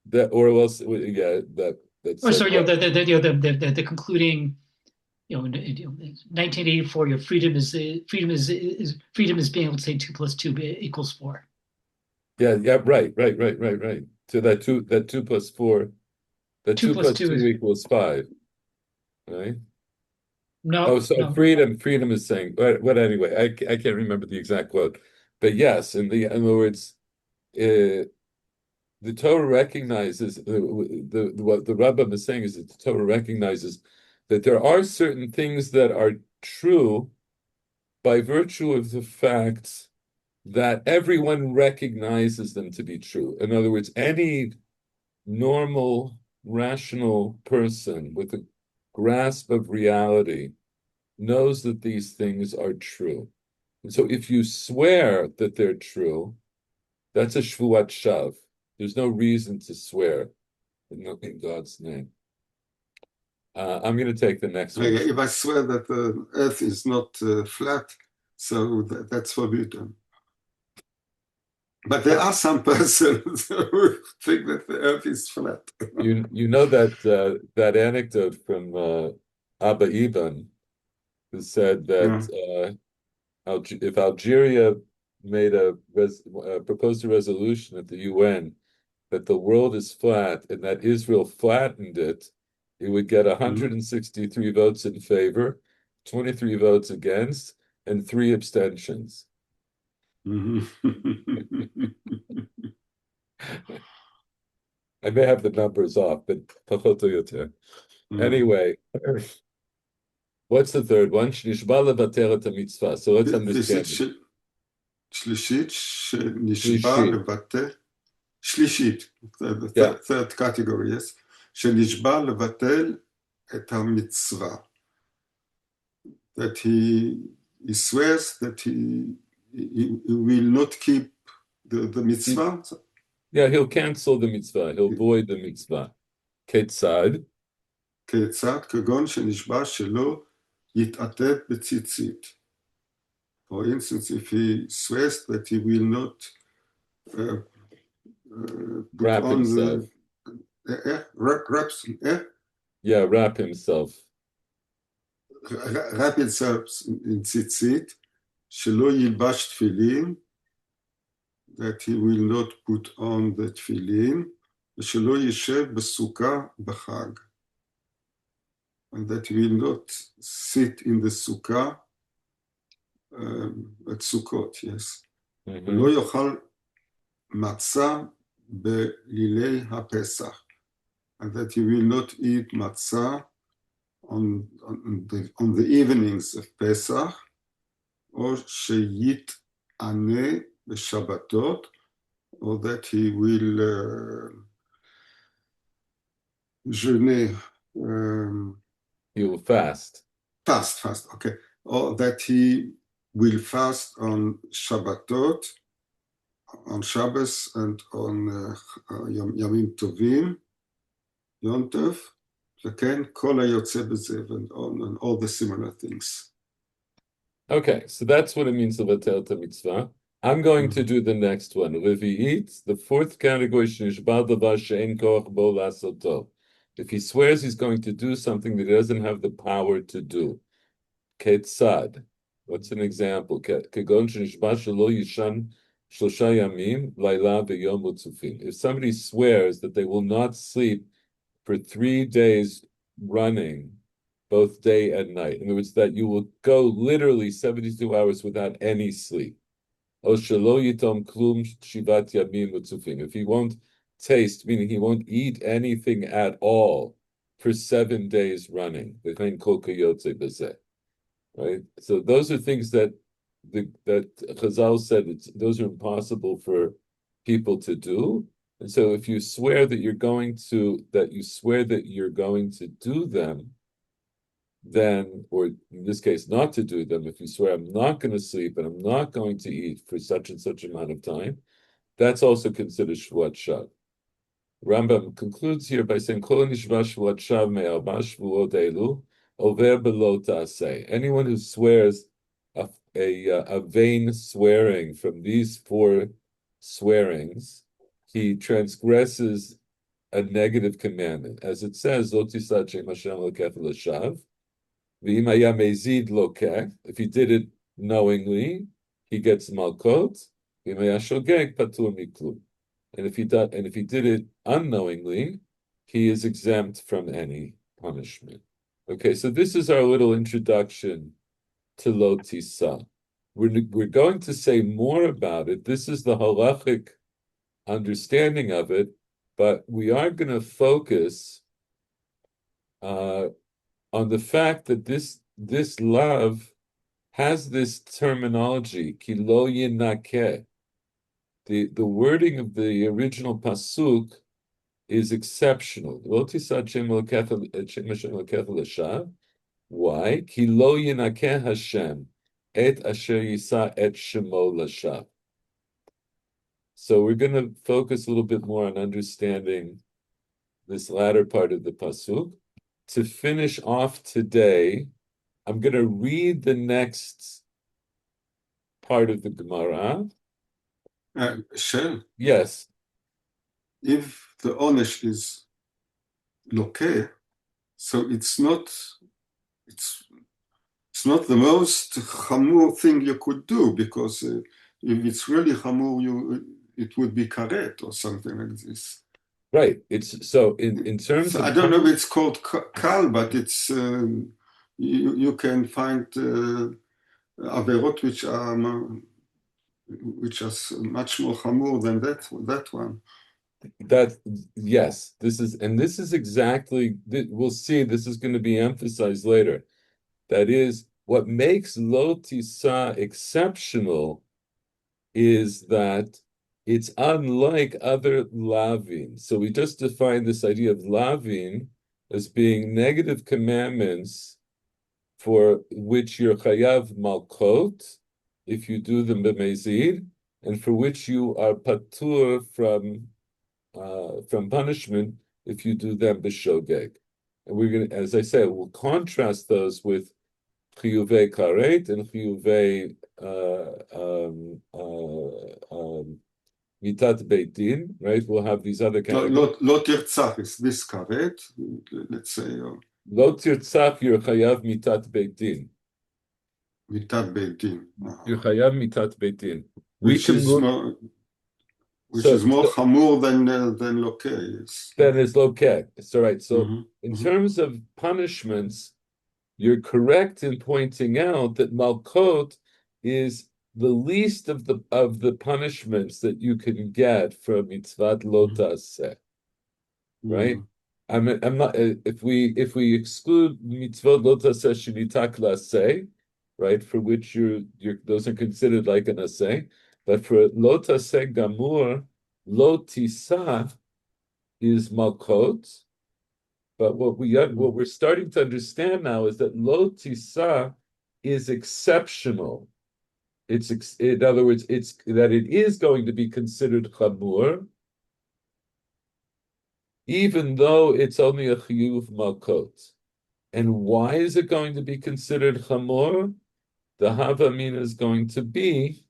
that Orwell, yeah, that's. Or so the concluding, 1984, freedom is being able to say 2 + 2 equals 4. Yeah, right. So that 2 + 4, that 2 + 2 equals 5, right? No. So freedom is saying, but anyway, I can't remember the exact quote, but yes, in other words, the Torah recognizes what the Rambam is saying is that the Torah recognizes that there are certain things that are true by virtue of the fact that everyone recognizes them to be true. In other words, any normal, rational person with a grasp of reality knows that these things are true. And so if you swear that they're true, that's a shvuat shav. There's no reason to swear in God's name. I'm going to take the next one. If I swear that the earth is not flat, so that's forbidden. But there are some persons who think that the earth is flat. You know that anecdote from Abba Eban, who said that if Algeria made proposed a resolution at the UN that the world is flat and that Israel flattened it, it would get 163 votes in favor, 23 votes against, and 3 abstentions. I may have the numbers off, but anyway, what's the third one? Mitzvah. So let's understand it. Shlishit, the third category, yes. שנשבע לבטל את המצווה. That he swears that he will not keep the mitzvah. Yeah, he'll cancel the mitzvah. He'll void the mitzvah. כיצד? כיצד? כגון שנשבע שלא יתעטף בציצית. For instance, if he swears that he will not put Wrap on himself. Wrap himself. wrap himself in ציצית, שלא ילבש תפילין, that he will not put on the תפילין, ושלא ישב בסוכה בחג. And that he will not sit in the sukkah at Sukkot, yes. ולא יאכל מצה בלילי הפסח. And that he will not eat matzah on the evenings of Pesach, or שיתענה בשבתות, or that he will jeûner. He will fast. Fast, okay. Or that he will fast on Shabbatot, on Shabbos, and on Yamim Tovim, Yom Tov, וכן, כל היוצא בזה, and all the similar things. Okay, so that's what it means to levatel the mitzvah. I'm going to do the next one. Revi'it, the fourth category, shenishbal davar she'en koach bo lasoto. If he swears he's going to do something that he doesn't have the power to do. Ketzad. What's an example? Kegon shenishba shelo yishan shlosha yamim laila v'yom utzufin. If somebody swears that they will not sleep for 3 days running, both day and night. In other words, that you will go literally 72 hours without any sleep. If he won't taste, meaning he won't eat anything at all for 7 days running. Right? So those are things that Chazal said those are impossible for people to do. And so if you swear that you're going to do them, then, or in this case, not to do them, if you swear I'm not going to sleep and I'm not going to eat for such and such amount of time, that's also considered Shvuat Shav. Rambam concludes here by saying, Kol nishva Shvuat Shav me'arba shvuot elu over below ta'aseh. Anyone who swears a vain swearing from these 4 swearings, he transgresses a negative commandment. As it says, Lo tisad shem Hashem lokech l'shav. If he did it knowingly, he gets malkot. And if he did it unknowingly, he is exempt from any punishment. Okay, so this is our little introduction to Lo Tisa. We're going to say more about it. This is the halachic understanding of it, but we are going to focus on the fact that this love has this terminology, ki lo yinakeh. The wording of the original pasuk is exceptional. Lo tisad shem Elokecha l'shav. Why? Ki lo yinakeh Hashem et asher yisa et shemo l'shav. So we're going to focus a little bit more on understanding this latter part of the pasuk. To finish off today, I'm going to read the next part of the Gemara. Shel, Yes. if the onesh is lokeh, so it's not the most chamur thing you could do, because if it's really chamur, it would be karet or something like this. Right. It's so in terms of I don't know if it's called kal, but it's you can find averot which are much more chamur than that one. that. Yes, this is exactly. We'll see. This is going to be emphasized later. That is what makes Lo Tisa exceptional, is that it's unlike other lavin. So we just defined this idea of lavin as being negative commandments for which you're chayav malkot if you do them b'mezid, and for which you are patur from punishment if you do them b'shogeg. And we're going to, as I said, we'll contrast those with chiyuvei karet and chiyuvei mitat beit din, right? We'll have these other categories. לא תרצח is this karet, let's say, Lo tirtzach, you're chayav mitat beit din. מיתת בית דין. You're chayav mitat beit din. We Which can is look. more, which So- is more хамור than lokeh. Yes. Then it's lokeh. It's all right. So Mhm, in mhm. terms of punishments, you're correct in pointing out that malkot is the least of the punishments that you can get from mitzvat lo taseh, right? Mhm. I'm not if we exclude mitzvot lo taseh shenitak laseh, right, for which you're those are considered like an aseh, but for lo taseh gamur, lo tisa is malkot. But what we're starting to understand now is that lo tisa is exceptional. In other words, it's that it is going to be considered chamur, even though it's only a chiyuv malkot. And why is it going to be considered chamur? The havamina is going to be.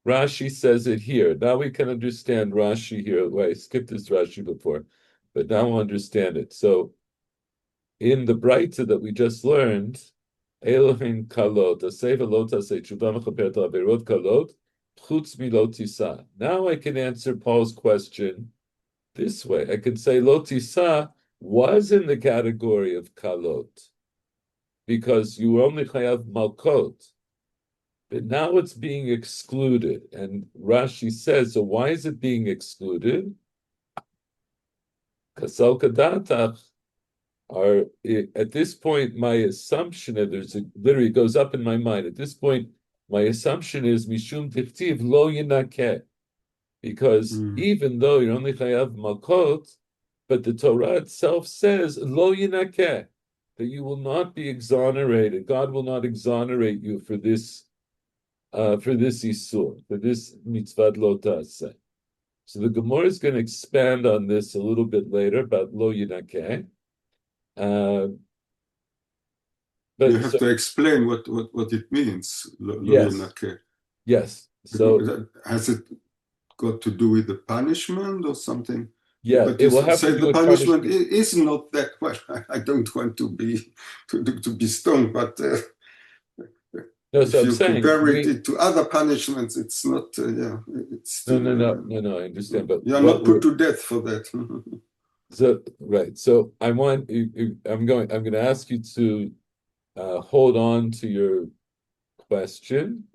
Rashi says it here. Now we can understand Rashi here. Well, I skipped this Rashi before, but now we'll understand it. So in the Braita that we just learned, Elohim kalot, aseva lo taseh, tshuva mechaper averot kalot, chutz milot tisa. Now I can answer Paul's question this way. I can say lo tisa was in the category of kalot because you only chayav malkot, but now it's being excluded. And Rashi says, so why is it being excluded? Kasal kadatach. At this point, my assumption, and literally goes up in my mind. At this point, my assumption is mishum tichtiv lo yinakeh, because even though you're only chayav malkot, but the Torah itself says lo yinakeh, that you will not be exonerated. God will not exonerate you for this isur, for this mitzvah lo ta'aseh. So the Gemara is going to expand on this a little bit later about lo yinakeh. But You have to explain what it means. Yes. Yes. So has it got to do with the punishment or something? Yeah, but it will have to do the with punishment punishment. is not that much. I don't want to be stoned, but No, if so I'm you saying compare it to other punishments, it's not. It's still, no. I understand, but you are not put to death for that. So right. So I want I'm going to ask you to hold on to your question.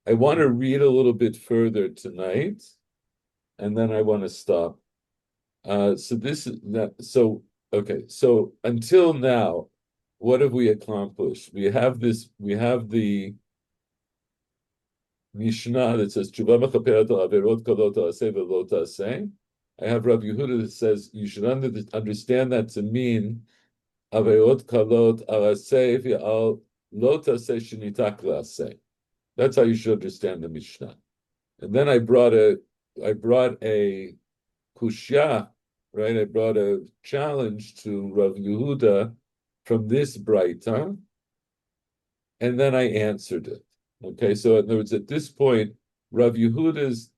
I want to read a little bit further tonight, and then I want to stop. So this is that. So okay. So until now, what have we accomplished? We have this. We have the Mishnah that says "Tshuva mechaperet al averot kalot aseh v'lo taseh." I have Rabbi Yehuda that says you should understand that to mean averot kalot al aseh v'al lo taseh shenitak la'aseh. That's how you should understand the Mishnah. And then I brought a kushya, right? I brought a challenge to Rav Yehuda from this Braita, and then I answered it. Okay, so in other words, at this point, Rav Yehuda's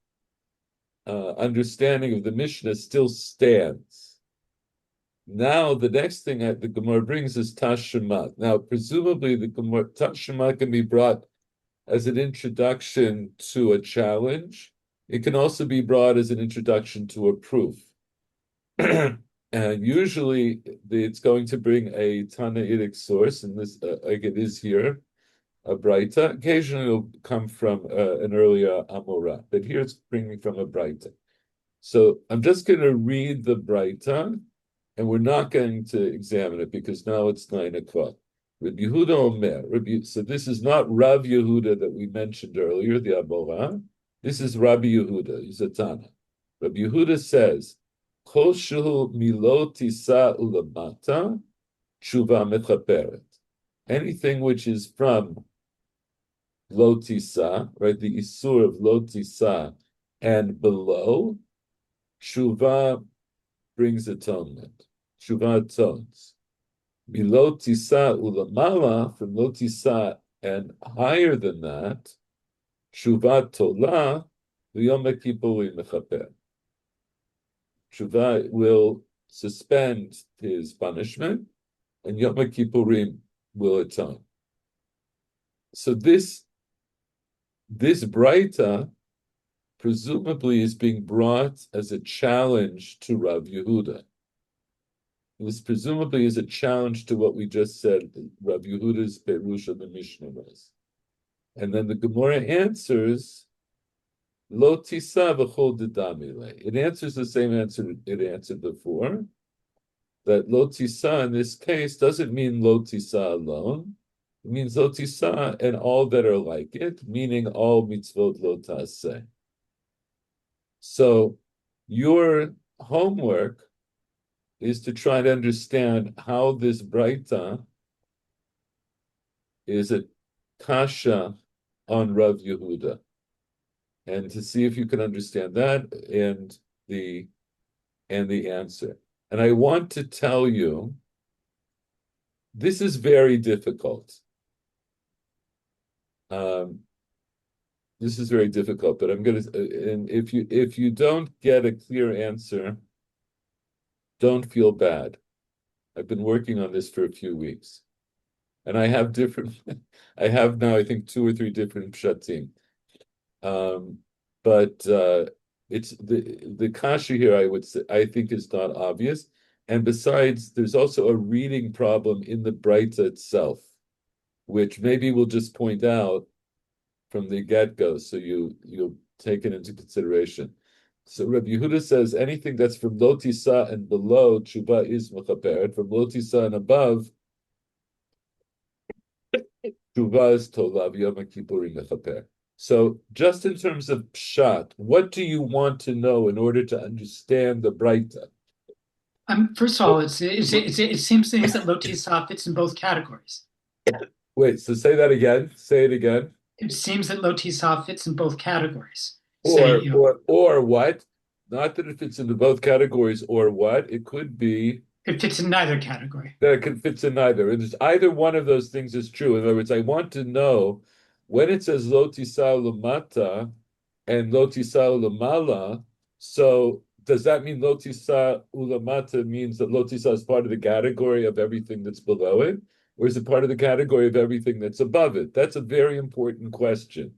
understanding of the Mishnah still stands. Now, the next thing the Gemara brings is Tashema. Now, presumably, the Gemara Tashema can be brought as an introduction to a challenge. It can also be brought as an introduction to a proof. And usually, it's going to bring a Tanaitic source, and this, like it is here, a Braita. Occasionally, it'll come from an earlier Amora, but here it's bringing from a Braita. So I'm just going to read the Braita, and we're not going to examine it because now it's 9:00. Rabbi Yehuda Omer. So this is not Rav Yehuda that we mentioned earlier, the Amora. This is Rabbi Yehuda. He's a Tana. Rabbi Yehuda says, Kol shehu milot tisa ulamata tshuva mechaperet. Anything which is from lo tisa, right, the isur of lo tisa, and below, tshuva brings atonement. Tshuva atones. Below tisa ulamala, from lo tisa and higher than that, tshuva tola, Yom Kippurim mechaper. Tshuva will suspend his punishment, and Yom Kippurim will atone. So this Braita presumably is being brought as a challenge to Rav Yehuda. This presumably is a challenge to what we just said, Rav Yehuda's Perush of the Mishnah was. And then the Gemara answers, Lo tisa v'chol dedamile. It answers the same answer it answered before, that lo tisa in this case doesn't mean lo tisa alone. It means lo tisa and all that are like it, meaning all mitzvot lo taseh. So your homework is to try to understand how this Braita is a kasha on Rav Yehuda, and to see if you can understand that and the answer. And I want to tell you, this is very difficult. This is very difficult, but I'm going to, and if you don't get a clear answer, don't feel bad. I've been working on this for a few weeks, and I have now, I think, 2 or 3 different pshatim. But it's the kasha here, I would say, I think is not obvious. And besides, there's also a reading problem in the Braita itself, which maybe we'll just point out from the get-go, so you'll take it into consideration. So Rabbi Yehuda says anything that's from lo tisa and below, tshuva is mechaperet. From lo tisa and above, tshuva is tolav Yom Kippurim mechaper. So just in terms of pshat, what do you want to know in order to understand the Braita? First of all, it seems to me that lo tisa fits in both categories. Wait, so say that again. Say it again. It seems that lo tisa fits in both categories. Or what? Not that it fits into both categories, or what? It could be. It fits in neither category. That it fits in neither. It's either one of those things is true. In other words, I want to know when it says lo tisa lamata and lo tisa lamala. So does that mean lo tisa ulamata means that lo tisa is part of the category of everything that's below it? Or is it part of the category of everything that's above it? That's a very important question.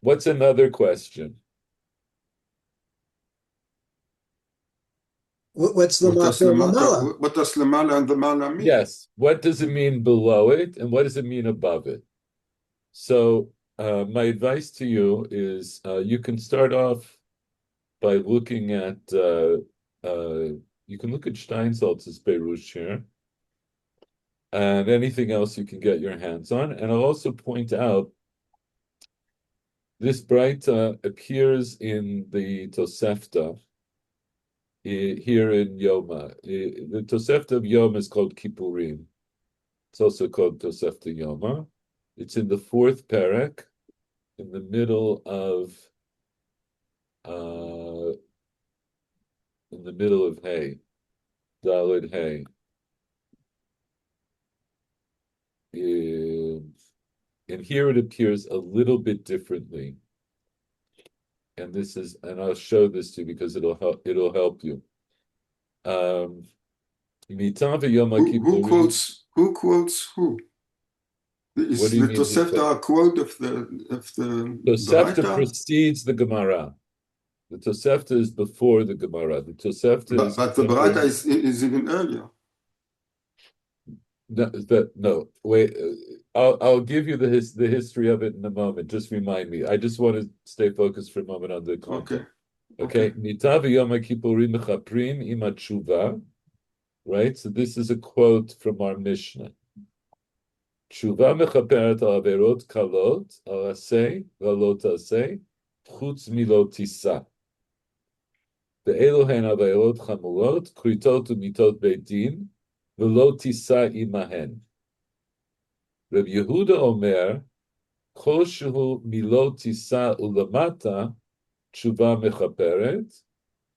What's another question? What's lamata and lamala? What does lamala and lamala mean? Yes. What does it mean below it, and what does it mean above it? So my advice to you is you can start off by looking at you can look at Steinsaltz's Perush here, and anything else you can get your hands on. And I'll also point out this Braita appears in the Tosefta here in Yoma. The Tosefta of Yoma is called Kippurim. It's also called Tosefta Yoma. It's in the 4th parak, in the middle of Hay, Daled Hay. And here it appears a little bit differently. And I'll show this to you because it'll help you. Who quotes who? Is the Tosefta a quote of the Tosefta precedes the Gemara. The Tosefta is before the Gemara. The Tosefta but the Braita is even earlier. No, wait. I'll give you the history of it in a moment. Just remind me. I just want to stay focused for a moment on the content. Okay. Mitav Yom Kippurim mechaprim im tshuva. Right. So this is a quote from our Mishnah. Tshuva mechaperet al averot kalot al aseh v'alot aseh chutz milot tisa. Ve'elu hen averot chamurot kritot umitot beit din. V'lo tisa imahen. Rav Yehuda Omer, Kol shehu milo tisa ulamata, tshuva mechaperet,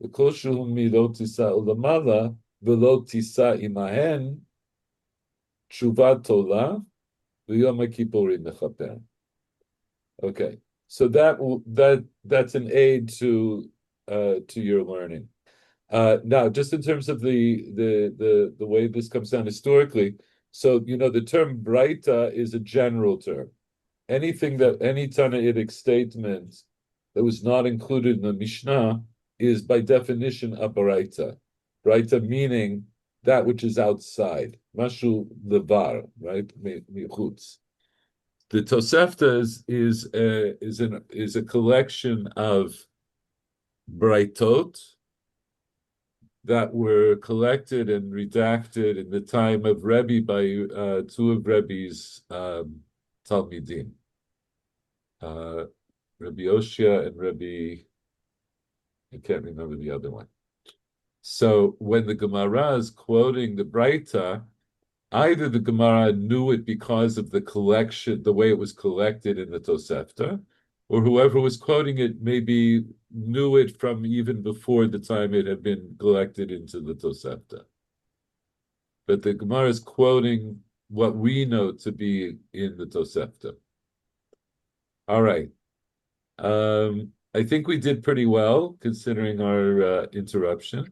v'kol shehu milo tisa ulamala, v'lo tisa imahen, Tshuva Tola, v'Yom Kippurim Mechaper. Okay, so that's an aid to your learning. Now, just in terms of the way this comes down historically, so the term Braita is a general term. Any Tannaitic statement that was not included in the Mishnah is by definition a Braita. Braita meaning that which is outside. Mashu levar, right? Michutz. The Tosefta is a collection of Braitot that were collected and redacted in the time of Rebbe by two of Rebbe's Talmidim, Rebbe Oshia and Rebbe, I can't remember the other one. So when the Gemara is quoting the Braita, either the Gemara knew it because of the collection, the way it was collected in the Tosefta, or whoever was quoting it maybe knew it from even before the time it had been collected into the Tosefta. But the Gemara is quoting what we know to be in the Tosefta. All right. I think we did pretty well considering our interruption.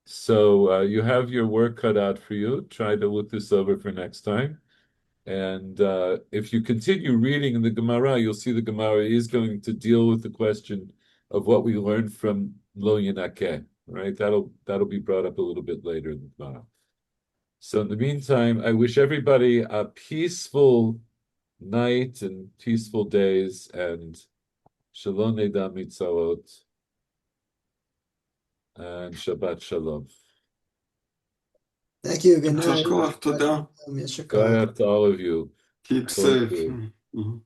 So you have your work cut out for you. Try to look this over for next time. And if you continue reading the Gemara, you'll see the Gemara is going to deal with the question of what we learned from Lo Yinakeh, right? That'll be brought up a little bit later in the Gemara. So in the meantime, I wish everybody a peaceful night and peaceful days, and Shalom Neda Mitzalot and Shabbat Shalom. Thank you. Good night. יישר כוח, תודה. יישר כוח. Gaya to all of you. Keep Talk safe. good. Mhm.